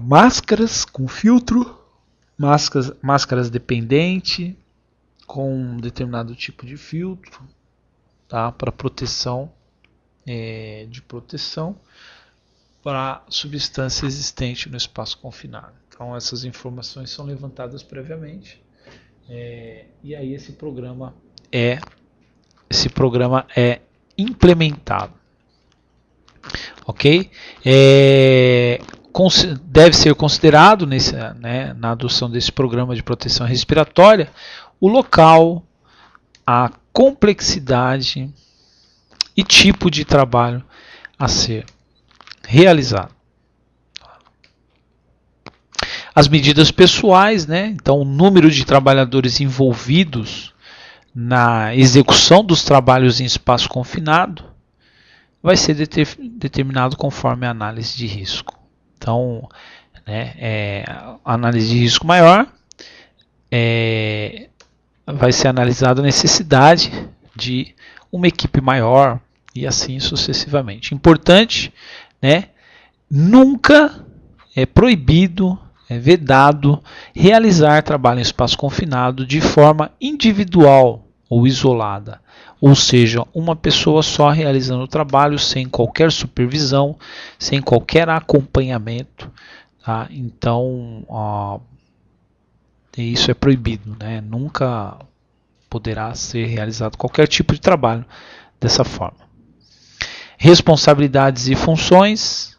S3: máscaras com filtro, máscaras dependente com um determinado tipo de filtro, tá, para proteção, de proteção para substância existente no espaço confinado. Então, essas informações são levantadas previamente, e aí esse programa é implementado. Ok? Deve ser considerado na adoção desse programa de proteção respiratória o local, a complexidade e tipo de trabalho a ser realizado. As medidas pessoais, né? Então, o número de trabalhadores envolvidos na execução dos trabalhos em espaço confinado vai ser determinado conforme a análise de risco. Então, né, a análise de risco maior vai ser analisada a necessidade de uma equipe maior e assim sucessivamente. Importante, né, nunca é proibido, é vedado realizar trabalho em espaço confinado de forma individual ou isolada. Ou seja, uma pessoa só realizando o trabalho sem qualquer supervisão, sem qualquer acompanhamento. Tá? Então, isso é proibido, né? Nunca poderá ser realizado qualquer tipo de trabalho dessa forma. Responsabilidades e funções.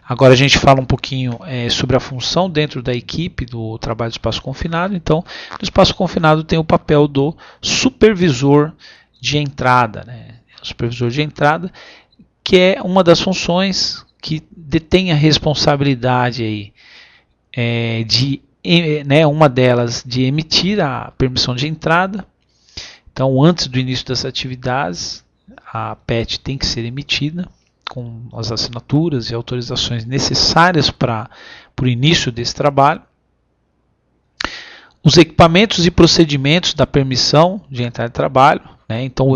S3: Agora a gente fala um pouquinho sobre a função dentro da equipe do trabalho do espaço confinado. Então, no espaço confinado tem o papel do supervisor de entrada, O supervisor de entrada, que é uma das funções que detém a responsabilidade aí, uma delas de emitir a permissão de entrada. Então, antes do início das atividades, a PET tem que ser emitida com as assinaturas e autorizações necessárias para o início desse trabalho. Os equipamentos e procedimentos da permissão de entrada de trabalho, então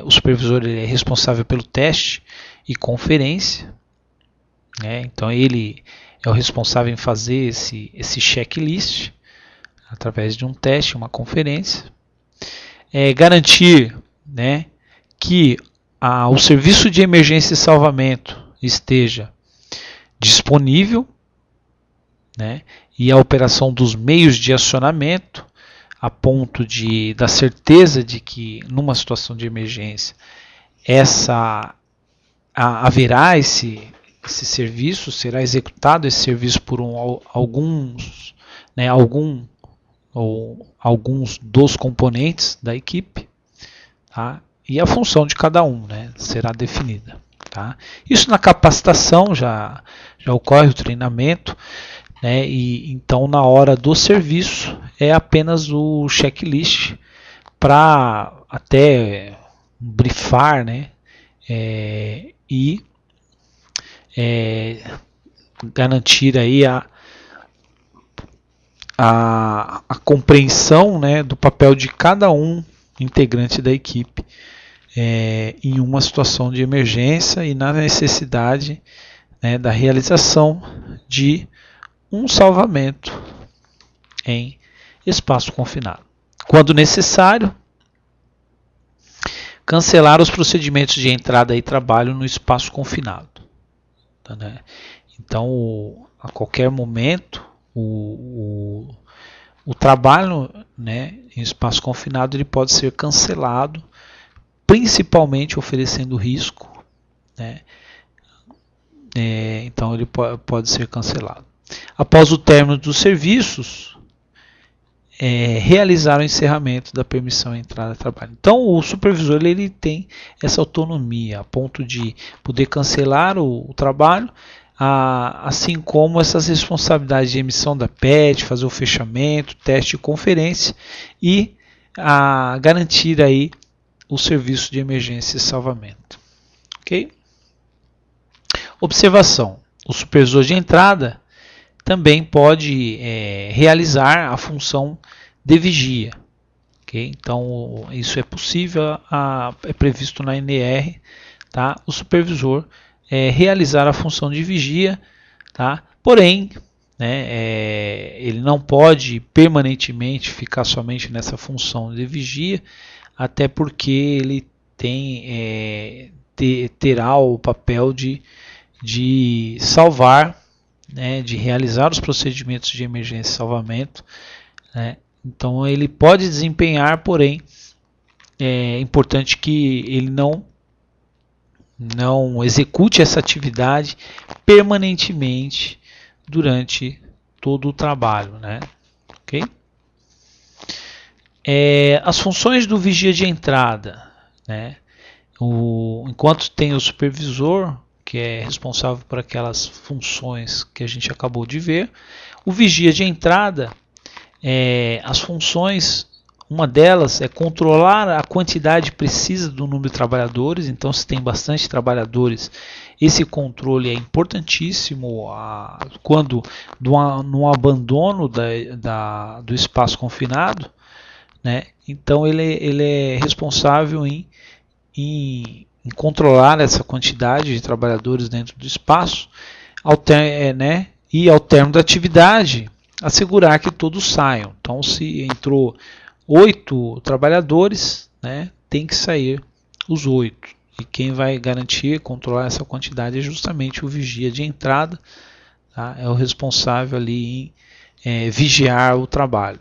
S3: o supervisor ele é responsável pelo teste e conferência, então ele é o responsável em fazer esse checklist através de um teste, uma conferência. Garantir que o serviço de emergência e salvamento esteja disponível, e a operação dos meios de acionamento, a ponto da certeza de que numa situação de emergência haverá esse serviço, será executado esse serviço por alguns dos componentes da equipe, e a função de cada um será definida. Isso na capacitação já ocorre o treinamento, e então na hora do serviço é apenas o checklist para até brifar, e garantir aí a compreensão do papel de cada um integrante da equipe em uma situação de emergência e na necessidade da realização de um salvamento em espaço confinado. Quando necessário, cancelar os procedimentos de entrada e trabalho no espaço confinado. Então, a qualquer momento, o trabalho em espaço confinado ele pode ser cancelado, principalmente oferecendo risco. Então, ele pode ser cancelado. Após o término dos serviços, realizar o encerramento da permissão de entrada de trabalho. Então, o supervisor ele tem essa autonomia, a ponto de poder cancelar o trabalho, assim como essas responsabilidades de emissão da PET, fazer o fechamento, teste e conferência, e garantir aí o serviço de emergência e salvamento. Ok? Observação: o supervisor de entrada também pode realizar a função de vigia. Okay? Então, isso é possível, é previsto na NR, o supervisor realizar a função de vigia, porém, ele não pode permanentemente ficar somente nessa função de vigia, até porque ele terá o papel de salvar, de realizar os procedimentos de emergência e salvamento. Então ele pode desempenhar, porém é importante que ele não execute essa atividade permanentemente durante todo o trabalho. Ok? As funções do vigia de entrada. Enquanto tem o supervisor, que é responsável por aquelas funções que a gente acabou de ver, o vigia de entrada, as funções, uma delas é controlar a quantidade precisa do número de trabalhadores. Então, se tem bastante trabalhadores, esse controle é importantíssimo quando no abandono do espaço confinado. Então, ele é responsável em controlar essa quantidade de trabalhadores dentro do espaço, e ao término da atividade assegurar que todos saiam. Então, se entrou 8 trabalhadores, tem que sair os 8. E quem vai garantir, controlar essa quantidade é justamente o vigia de entrada. É o responsável ali em vigiar o trabalho.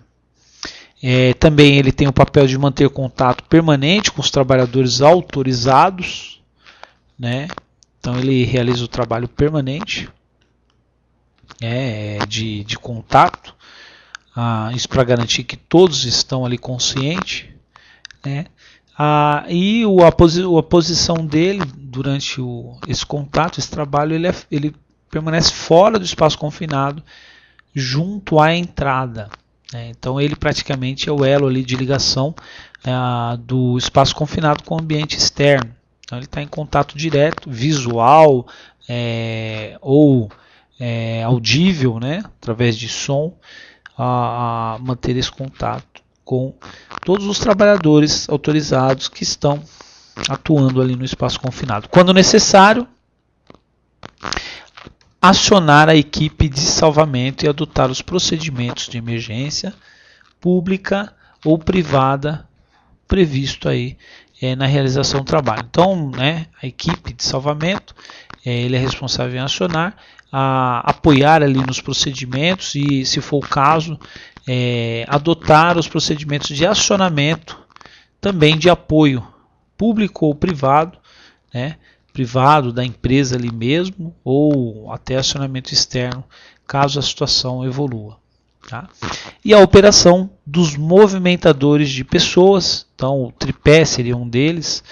S3: Também ele tem o papel de manter contato permanente com os trabalhadores autorizados, Então ele realiza o trabalho permanente de contato, isso para garantir que todos estão ali conscientes, né? E a posição dele durante esse contato, esse trabalho, ele permanece fora do espaço confinado, junto à entrada, né? Então ele praticamente é o elo ali de ligação do espaço confinado com o ambiente externo. Então ele está em contato direto, visual ou audível, né, através de som, a manter esse contato com todos os trabalhadores autorizados que estão atuando ali no espaço confinado. Quando necessário, acionar a equipe de salvamento e adotar os procedimentos de emergência pública ou privada previsto aí na realização do trabalho. Então, né, a equipe de salvamento, ele é responsável em acionar, apoiar ali nos procedimentos e, se for o caso, adotar os procedimentos de acionamento, também de apoio público ou privado, né, privado da empresa ali mesmo, ou até acionamento externo, caso a situação evolua. Tá? E a operação dos movimentadores de pessoas, então o tripé seria um deles,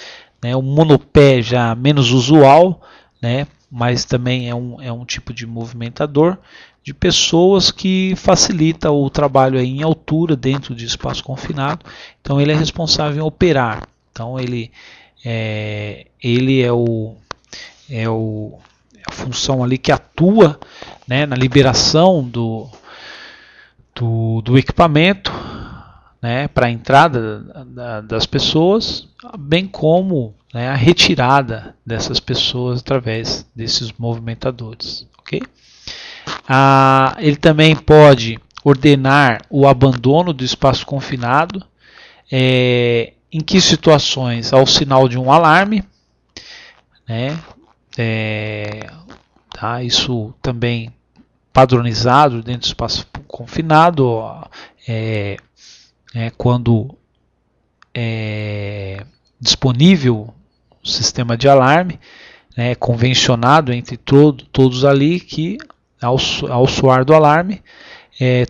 S3: né, o monopé já menos usual, né, mas também é um tipo de movimentador de pessoas que facilita o trabalho aí em altura dentro de espaço confinado. Então ele é responsável em operar. Então ele é a função ali que atua, né, na liberação do equipamento, né, para a entrada das pessoas, bem como, né, a retirada dessas pessoas através desses movimentadores. Okay? Ele também pode ordenar o abandono do espaço confinado, em que situações? Ao sinal de um alarme, né, isso também padronizado dentro do espaço confinado, quando disponível o sistema de alarme, né, convencionado entre todos ali, que ao soar do alarme,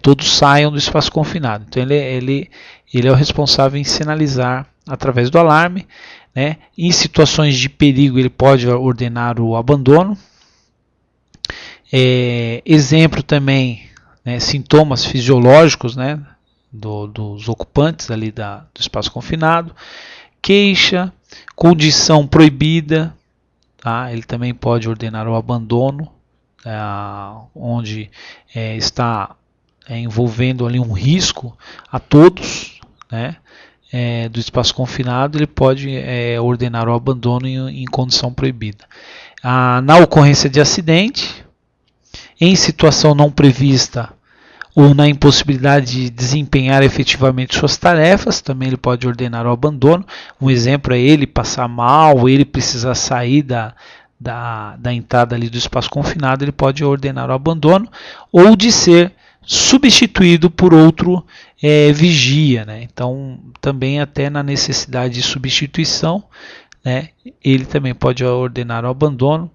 S3: todos saiam do espaço confinado. Então ele é o responsável em sinalizar através do alarme, né? Em situações de perigo ele pode ordenar o abandono. Exemplo também, né, sintomas fisiológicos, né, dos ocupantes ali do espaço confinado, queixa, condição proibida, tá? Ele também pode ordenar o abandono, onde está envolvendo ali um risco a todos, né, do espaço confinado. Ele pode ordenar o abandono em condição proibida. Na ocorrência de acidente, em situação não prevista ou na impossibilidade de desempenhar efetivamente suas tarefas, também ele pode ordenar o abandono. Um exemplo é ele passar mal, ele precisar sair da entrada ali do espaço confinado, ele pode ordenar o abandono, ou de ser substituído por outro vigia, né? Então, também até na necessidade de substituição, né, ele também pode ordenar o abandono,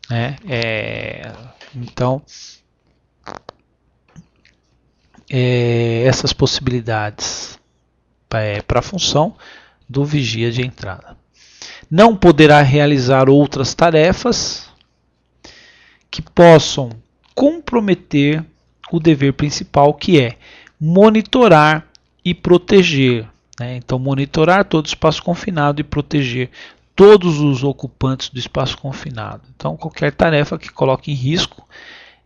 S3: né? Então, essas possibilidades para a função do vigia de entrada. Não poderá realizar outras tarefas que possam comprometer o dever principal, que é monitorar e proteger, né? Então, monitorar todo o espaço confinado e proteger todos os ocupantes do espaço confinado. Então, qualquer tarefa que coloque em risco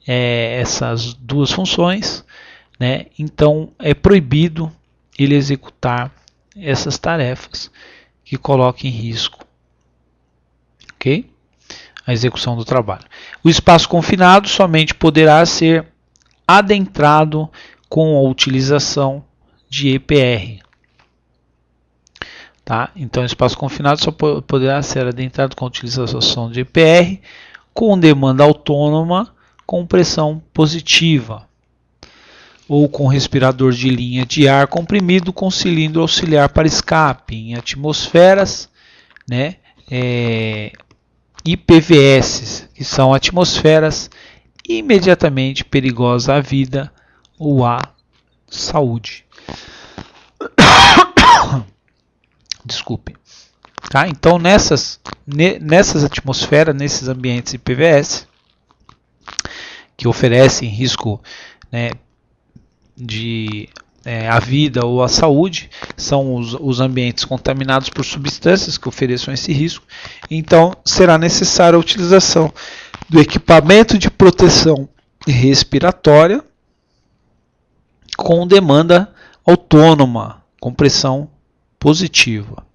S3: essas duas funções, né? Então, é proibido ele executar essas tarefas que coloquem em risco, ok? A execução do trabalho. O espaço confinado somente poderá ser adentrado com a utilização de EPR. Tá? Então, o espaço confinado só poderá ser adentrado com a utilização de EPR, com demanda autônoma, com pressão positiva, ou com respirador de linha de ar comprimido com cilindro auxiliar para escape, em atmosferas, né, IPVS, que são atmosferas imediatamente perigosas à vida ou à saúde. Desculpe. Tá? Então, nessas atmosferas, nesses ambientes IPVS, que oferecem risco, né, à vida ou à saúde, são os ambientes contaminados por substâncias que ofereçam esse risco. Então, será necessária a utilização do equipamento de proteção respiratória com demanda autônoma, com pressão positiva.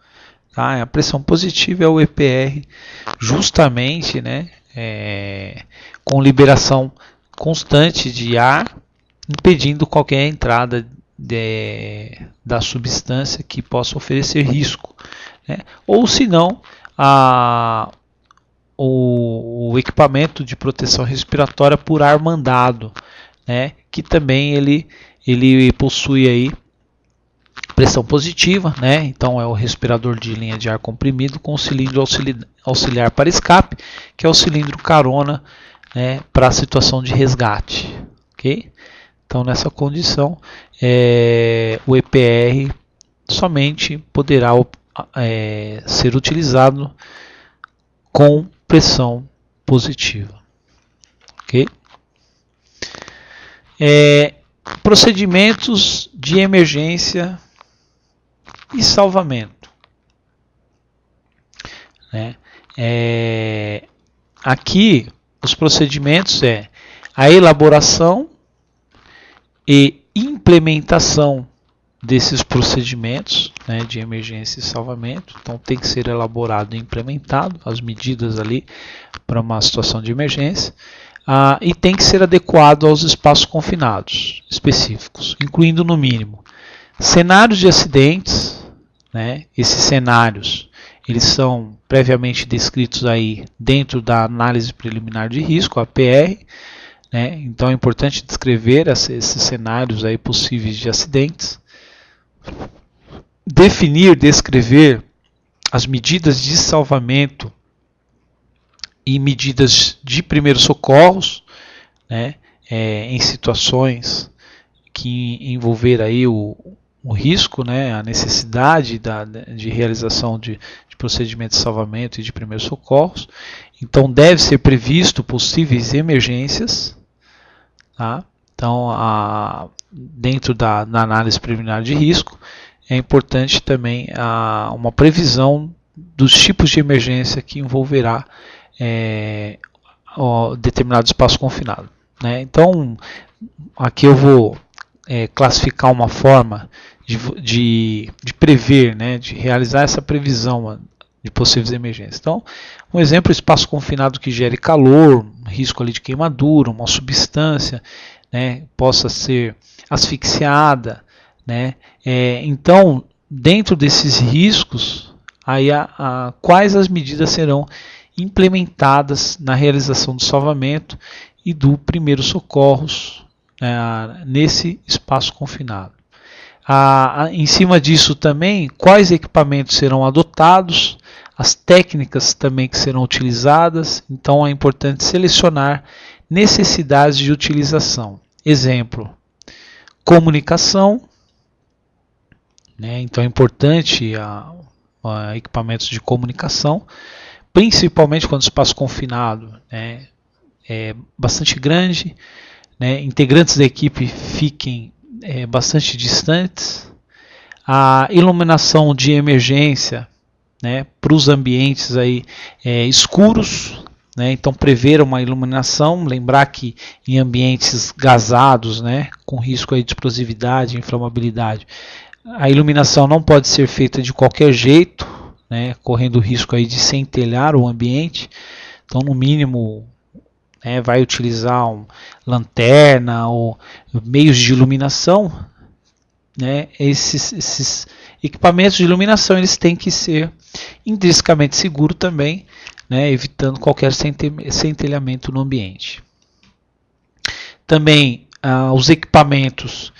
S3: Tá? A pressão positiva é o EPR, justamente, né, com liberação constante de ar, impedindo qualquer entrada da substância que possa oferecer risco, né? Ou se não, o equipamento de proteção respiratória por ar mandado, né? Que também ele possui aí pressão positiva, né? Então é o respirador de linha de ar comprimido com o cilindro auxiliar para escape, que é o cilindro carona, né, para a situação de resgate, ok? Então nessa condição o EPR somente poderá ser utilizado com pressão positiva, ok? Procedimentos de emergência e salvamento, né? Aqui os procedimentos a elaboração e implementação desses procedimentos, né, de emergência e salvamento. Então tem que ser elaborado e implementado as medidas ali para uma situação de emergência, e tem que ser adequado aos espaços confinados específicos, incluindo no mínimo cenários de acidentes, né? Esses cenários eles são previamente descritos aí dentro da análise preliminar de risco, APR, né? Então é importante descrever esses cenários aí possíveis de acidentes, descrever as medidas de salvamento e medidas de primeiros socorros, né? Em situações que envolver aí o risco, né? A necessidade de realização de procedimentos de salvamento e de primeiros socorros. Então deve ser previsto possíveis emergências, tá? Então dentro da análise preliminar de risco é importante também uma previsão dos tipos de emergência que envolverá determinado espaço confinado, né? Então aqui eu vou classificar uma forma de prever, né, de realizar essa previsão de possíveis emergências. Então, um exemplo, espaço confinado que gere calor, risco ali de queimadura, uma substância, né, possa ser asfixiada, né? Então, dentro desses riscos, aí quais as medidas serão implementadas na realização do salvamento e do primeiros socorros nesse espaço confinado. Em cima disso também, quais equipamentos serão adotados, as técnicas também que serão utilizadas. Então é importante selecionar necessidades de utilização. Exemplo, comunicação, né? Então é importante equipamentos de comunicação, principalmente quando o espaço confinado, né, é bastante grande, né, integrantes da equipe fiquem bastante distantes. A iluminação de emergência, né, para os ambientes aí, escuros, né, então prever uma iluminação, lembrar que em ambientes gasados, né, com risco aí de explosividade, inflamabilidade, a iluminação não pode ser feita de qualquer jeito, né, correndo o risco aí de centelhar o ambiente. Então no mínimo vai utilizar lanterna ou meios de iluminação, né? Esses equipamentos de iluminação eles têm que ser intrinsecamente seguros também, né? Evitando qualquer centelhamento no ambiente. Também os equipamentos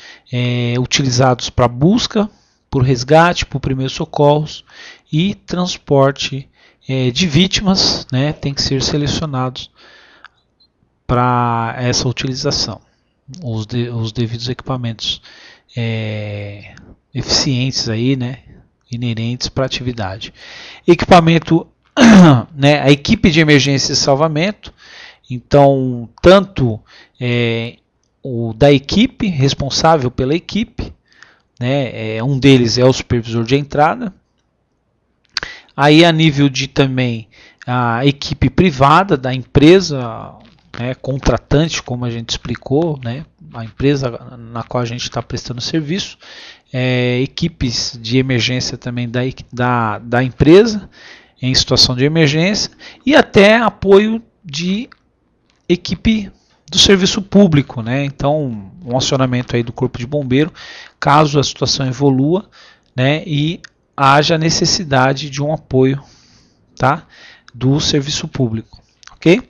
S3: utilizados para busca, por resgate, por primeiros socorros e transporte de vítimas, né, tem que ser selecionados para essa utilização. Os devidos equipamentos eficientes aí, né, inerentes para a atividade. Equipamento, né, a equipe de emergência e salvamento. Então, tanto o da equipe, responsável pela equipe, né, um deles é o supervisor de entrada. Aí, a nível de também a equipe privada da empresa, né, contratante, como a gente explicou, né, a empresa na qual a gente está prestando serviço, equipes de emergência também da empresa em situação de emergência, e até apoio de equipe do serviço público, né? Então, um acionamento aí do Corpo de Bombeiro, caso a situação evolua, né, e haja necessidade de um apoio, tá, do serviço público, ok?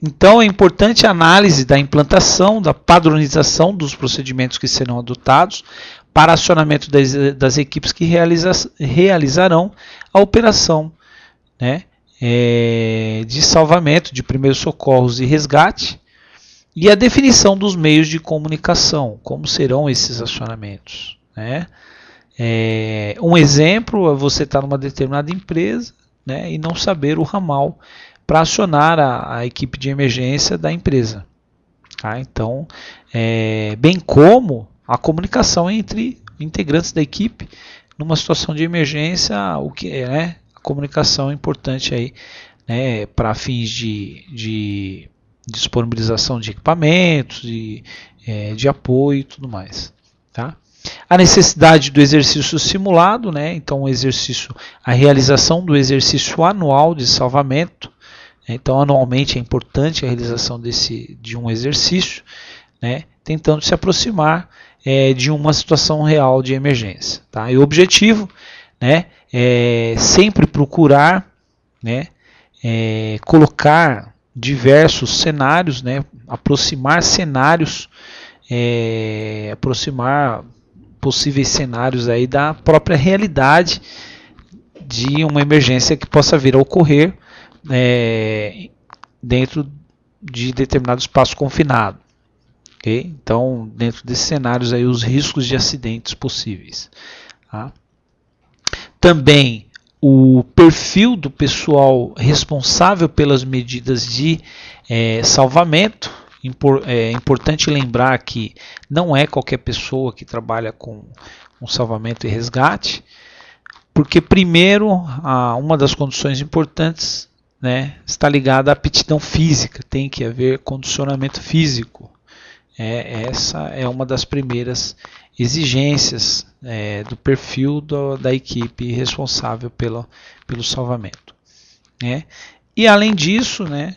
S3: Então é importante a análise da implantação, da padronização dos procedimentos que serão adotados para acionamento das equipes que realizarão a operação, né, de salvamento, de primeiros socorros e resgate, e a definição dos meios de comunicação, como serão esses acionamentos, né? Um exemplo é você estar numa determinada empresa, né, e não saber o ramal para acionar a equipe de emergência da empresa. Tá? Então, bem como a comunicação entre integrantes da equipe numa situação de emergência, o que a comunicação é importante aí, né, para fins de disponibilização de equipamentos, de apoio e tudo mais. Tá? A necessidade do exercício simulado, né? Então a realização do exercício anual de salvamento. Então, anualmente é importante a realização de um exercício, né, tentando se aproximar de uma situação real de emergência. Tá? E o objetivo, né, é sempre procurar, né, colocar diversos cenários, né, aproximar cenários, aproximar possíveis cenários aí da própria realidade de uma emergência que possa vir a ocorrer dentro de determinado espaço confinado. Okay? Então, dentro desses cenários, aí, os riscos de acidentes possíveis. Tá? Também o perfil do pessoal responsável pelas medidas de salvamento. É importante lembrar que não é qualquer pessoa que trabalha com salvamento e resgate, porque primeiro, uma das condições importantes, né, está ligada à aptidão física, tem que haver condicionamento físico. Essa é uma das primeiras exigências do perfil da equipe responsável pelo salvamento. Né? E além disso, né,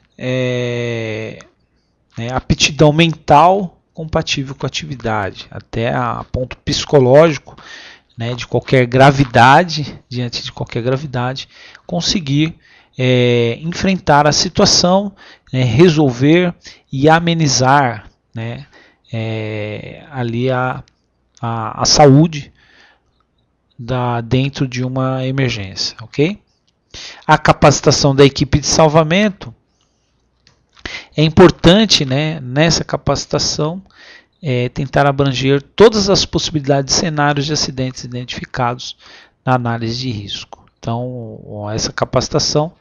S3: aptidão mental compatível com a atividade, até a ponto psicológico, né, de qualquer gravidade, diante de qualquer gravidade, conseguir enfrentar a situação, né, resolver e amenizar, né, ali a saúde dentro de uma emergência, ok? A capacitação da equipe de salvamento é importante, né, nessa capacitação tentar abranger todas as possibilidades de cenários de acidentes identificados na análise de risco. Então, essa capacitação,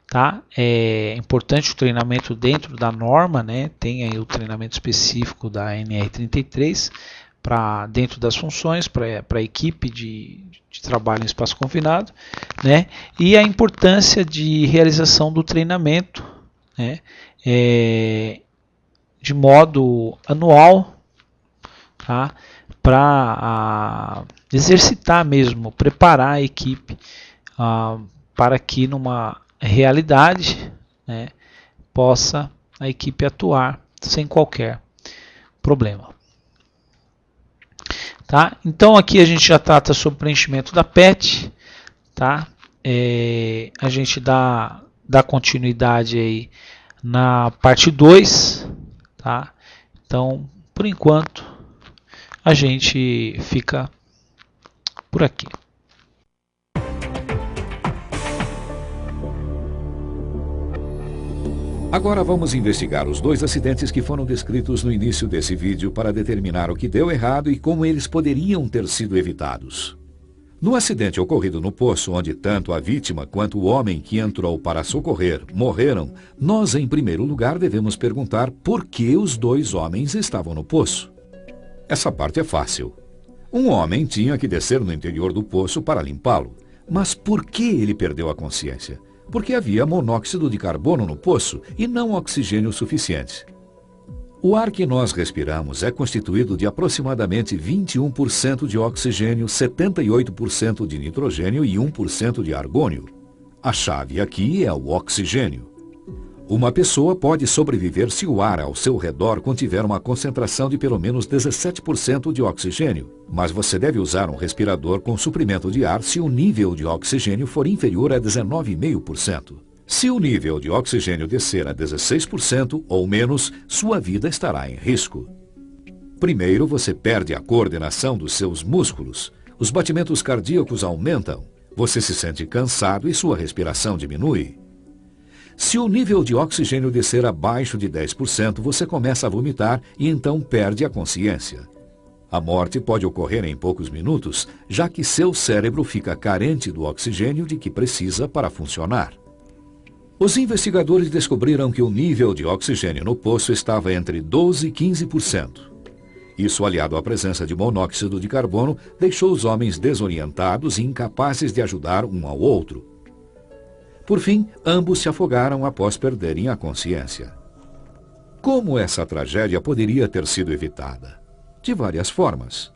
S3: tá, é importante o treinamento dentro da norma, né, tem aí o treinamento específico da NR33 para dentro das funções, para a equipe de trabalho em espaço confinado, né, e a importância de realização do treinamento, né, de modo anual, tá, para exercitar mesmo, preparar a equipe para que numa realidade, né, possa a equipe atuar sem qualquer problema. Tá? Então aqui a gente já trata sobre o preenchimento da PET, tá? A gente dá continuidade aí na parte 2, tá? Então, por enquanto, a gente fica por aqui.
S1: Agora vamos investigar os 2 acidentes que foram descritos no início desse vídeo para determinar o que deu errado e como eles poderiam ter sido evitados. No acidente ocorrido no poço, onde tanto a vítima quanto o homem que entrou para socorrer morreram, nós, em primeiro lugar, devemos perguntar por que os 2 homens estavam no poço. Essa parte é fácil. Um homem tinha que descer no interior do poço para limpá-lo. Mas por que ele perdeu a consciência? Porque havia monóxido de carbono no poço e não oxigênio suficiente. O ar que nós respiramos é constituído de aproximadamente 21% de oxigênio, 78% de nitrogênio e 1% de argônio. A chave aqui é o oxigênio. Uma pessoa pode sobreviver se o ar ao seu redor contiver uma concentração de pelo menos 17% de oxigênio, mas você deve usar um respirador com suprimento de ar se o nível de oxigênio for inferior a 19,5%. Se o nível de oxigênio descer a 16% ou menos, sua vida estará em risco. Primeiro, você perde a coordenação dos seus músculos, os batimentos cardíacos aumentam, você se sente cansado e sua respiração diminui. Se o nível de oxigênio descer abaixo de 10%, você começa a vomitar e então perde a consciência. A morte pode ocorrer em poucos minutos, já que seu cérebro fica carente do oxigênio de que precisa para funcionar. Os investigadores descobriram que o nível de oxigênio no poço estava entre 12% e 15%. Isso, aliado à presença de monóxido de carbono, deixou os homens desorientados e incapazes de ajudar um ao outro. Por fim, ambos se afogaram após perderem a consciência. Como essa tragédia poderia ter sido evitada? De várias formas.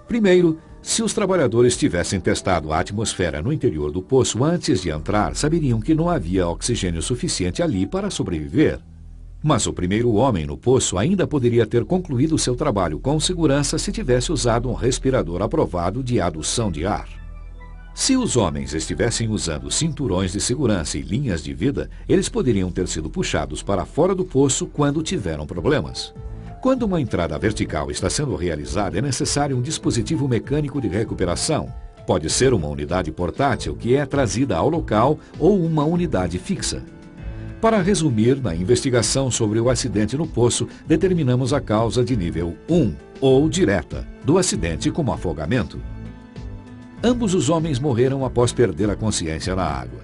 S1: Primeiro, se os trabalhadores tivessem testado a atmosfera no interior do poço antes de entrar, saberiam que não havia oxigênio suficiente ali para sobreviver. Mas o primeiro homem no poço ainda poderia ter concluído seu trabalho com segurança se tivesse usado um respirador aprovado de adução de ar. Se os homens estivessem usando cinturões de segurança e linhas de vida, eles poderiam ter sido puxados para fora do poço quando tiveram problemas. Quando uma entrada vertical está sendo realizada, é necessário um dispositivo mecânico de recuperação. Pode ser uma unidade portátil que é trazida ao local ou uma unidade fixa. Para resumir, na investigação sobre o acidente no poço, determinamos a causa de nível 1, ou direta, do acidente como afogamento. Ambos os homens morreram após perder a consciência na água.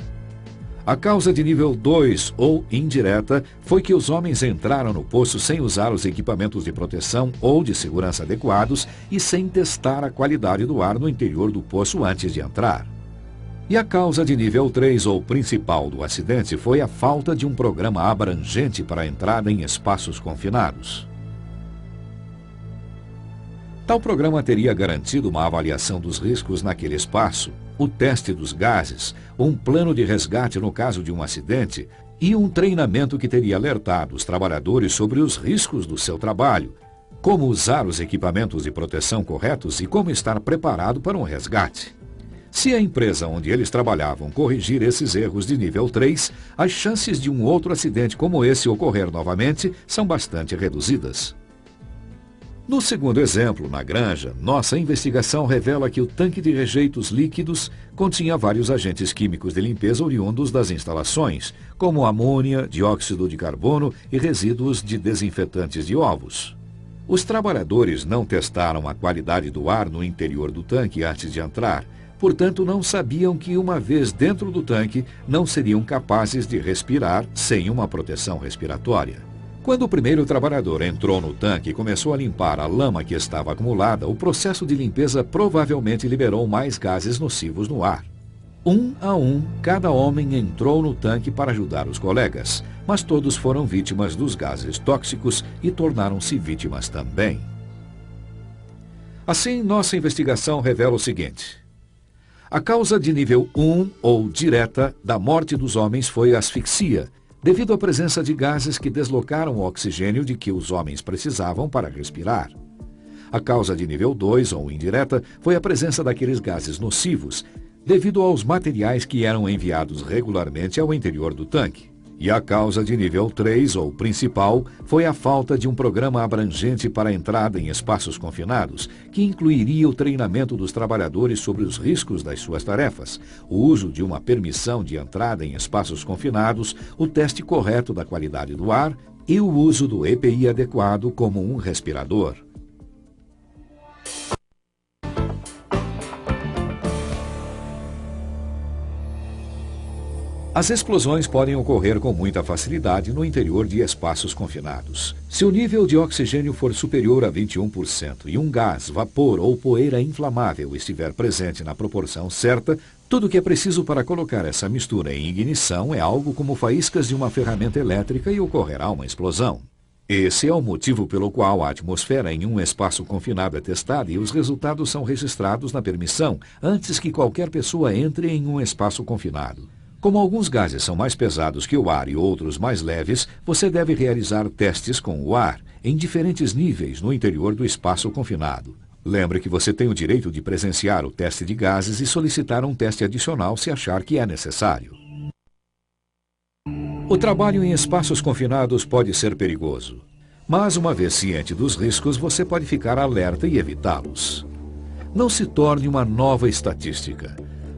S1: A causa de nível 2, ou indireta, foi que os homens entraram no poço sem usar os equipamentos de proteção ou de segurança adequados e sem testar a qualidade do ar no interior do poço antes de entrar. E a causa de nível 3, ou principal, do acidente foi a falta de um programa abrangente para a entrada em espaços confinados. Tal programa teria garantido uma avaliação dos riscos naquele espaço, o teste dos gases, um plano de resgate no caso de um acidente e um treinamento que teria alertado os trabalhadores sobre os riscos do seu trabalho, como usar os equipamentos de proteção corretos e como estar preparado para um resgate. Se a empresa onde eles trabalhavam corrigir esses erros de nível 3, as chances de um outro acidente como esse ocorrer novamente são bastante reduzidas. No segundo exemplo, na granja, nossa investigação revela que o tanque de rejeitos líquidos continha vários agentes químicos de limpeza oriundos das instalações, como amônia, dióxido de carbono e resíduos de desinfetantes de ovos. Os trabalhadores não testaram a qualidade do ar no interior do tanque antes de entrar, portanto não sabiam que uma vez dentro do tanque não seriam capazes de respirar sem uma proteção respiratória. Quando o primeiro trabalhador entrou no tanque e começou a limpar a lama que estava acumulada, o processo de limpeza provavelmente liberou mais gases nocivos no ar. Um a um, cada homem entrou no tanque para ajudar os colegas, mas todos foram vítimas dos gases tóxicos e tornaram-se vítimas também. Assim, nossa investigação revela o seguinte: a causa de nível 1, ou direta, da morte dos homens foi asfixia, devido à presença de gases que deslocaram o oxigênio de que os homens precisavam para respirar. A causa de nível 2, ou indireta, foi a presença daqueles gases nocivos, devido aos materiais que eram enviados regularmente ao interior do tanque. E a causa de nível 3, ou principal, foi a falta de um programa abrangente para a entrada em espaços confinados, que incluiria o treinamento dos trabalhadores sobre os riscos das suas tarefas, o uso de uma permissão de entrada em espaços confinados, o teste correto da qualidade do ar e o uso do EPI adequado como um respirador. As explosões podem ocorrer com muita facilidade no interior de espaços confinados. Se o nível de oxigênio for superior a 21% e um gás, vapor ou poeira inflamável estiver presente na proporção certa, tudo o que é preciso para colocar essa mistura em ignição é algo como faíscas de uma ferramenta elétrica e ocorrerá uma explosão. Esse é o motivo pelo qual a atmosfera em um espaço confinado é testada e os resultados são registrados na permissão antes que qualquer pessoa entre em um espaço confinado. Como alguns gases são mais pesados que o ar e outros mais leves, você deve realizar testes com o ar, em diferentes níveis no interior do espaço confinado. Lembre que você tem o direito de presenciar o teste de gases e solicitar um teste adicional se achar que é necessário. O trabalho em espaços confinados pode ser perigoso, mas uma vez ciente dos riscos, você pode ficar alerta e evitá-los. Não se torne uma nova estatística.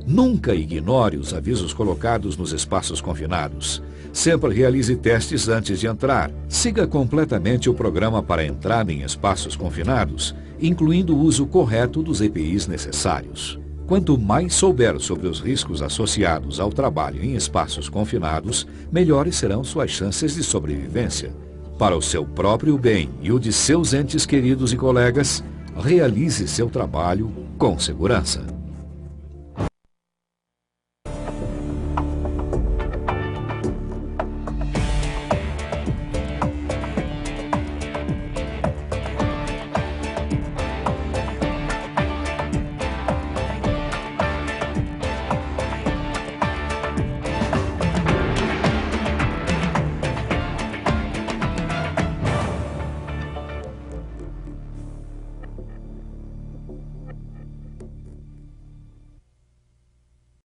S1: Nunca ignore os avisos colocados nos espaços confinados. Sempre realize testes antes de entrar. Siga completamente o programa para entrar em espaços confinados, incluindo o uso correto dos EPIs necessários. Quanto mais souber sobre os riscos associados ao trabalho em espaços confinados, melhores serão suas chances de sobrevivência. Para o seu próprio bem e o de seus entes queridos e colegas, realize seu trabalho com segurança.